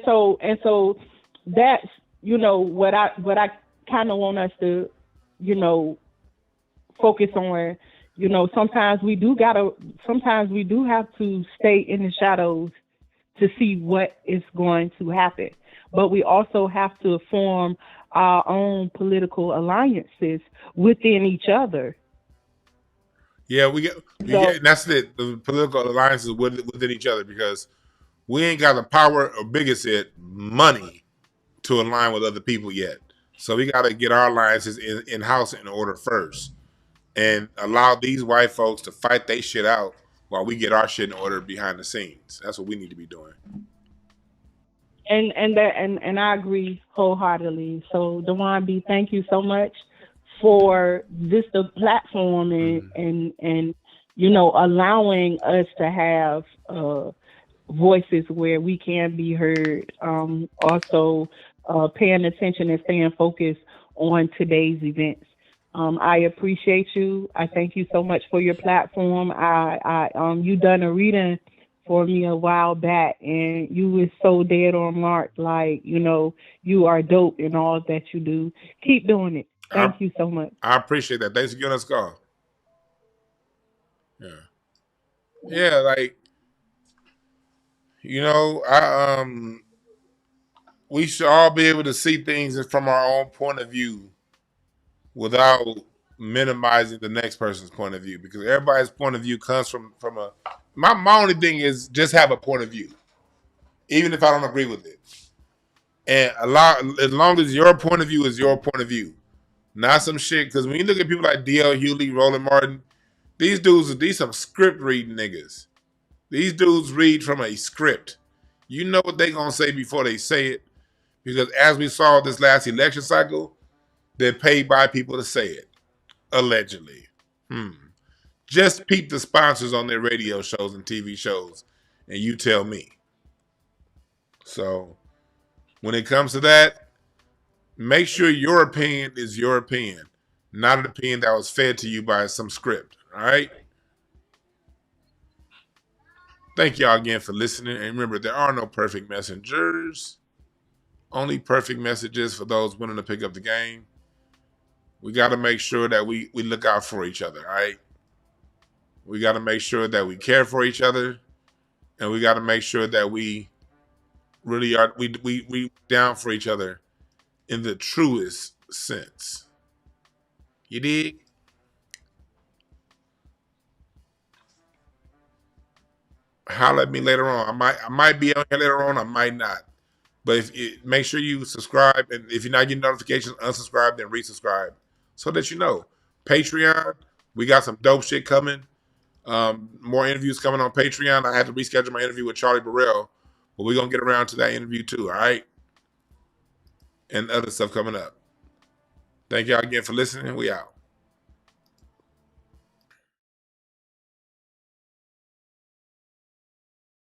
So that's what I kind of want us to focus on. Sometimes we do have to stay in the shadows to see what is going to happen, but we also have to form our own political alliances within each other. Yeah, we get that's it. The political alliances within each other, because we ain't got the power, or biggest hit, money to align with other people yet. So we got to get our alliances in house in order first, and allow these white folks to fight their shit out while we get our shit in order behind the scenes. That's what we need to be doing. And I agree wholeheartedly. So Dewan B, thank you so much for this the platform and allowing us to have voices where we can be heard. Also paying attention and staying focused on today's events. I appreciate you. I thank you so much for your platform. You done a reading for me a while back, and you was so dead on mark. Like, you are dope in all that you do. Keep doing it. Thank you so much. I appreciate that. Thanks for giving us a call. Yeah, like, we should all be able to see things from our own point of view without minimizing the next person's point of view, because everybody's point of view comes from a. My only thing is just have a point of view, even if I don't agree with it, and as long as your point of view is your point of view, not some shit. Because when you look at people like D.L. Hughley, Roland Martin, these some script reading niggas. These dudes read from a script. You know what they gonna say before they say it, because as we saw this last election cycle, they're paid by people to say it, allegedly. Just peep the sponsors on their radio shows and TV shows, and you tell me. So when it comes to that, make sure your opinion is your opinion, not an opinion that was fed to you by some script. All right? Thank y'all again for listening. And remember, there are no perfect messengers, only perfect messages for those willing to pick up the game. We got to make sure that we look out for each other, all right? We got to make sure that we care for each other, and we got to make sure that we really are we down for each other in the truest sense. You dig? Holler at me later on. I might be on here later on. I might not. But make sure you subscribe, and if you're not getting notifications, unsubscribe, then resubscribe, so that you know. Patreon, we got some dope shit coming. More interviews coming on Patreon. I had to reschedule my interview with Charlie Burrell, but we're gonna get around to that interview too. All right, and other stuff coming up. Thank y'all again for listening. We out.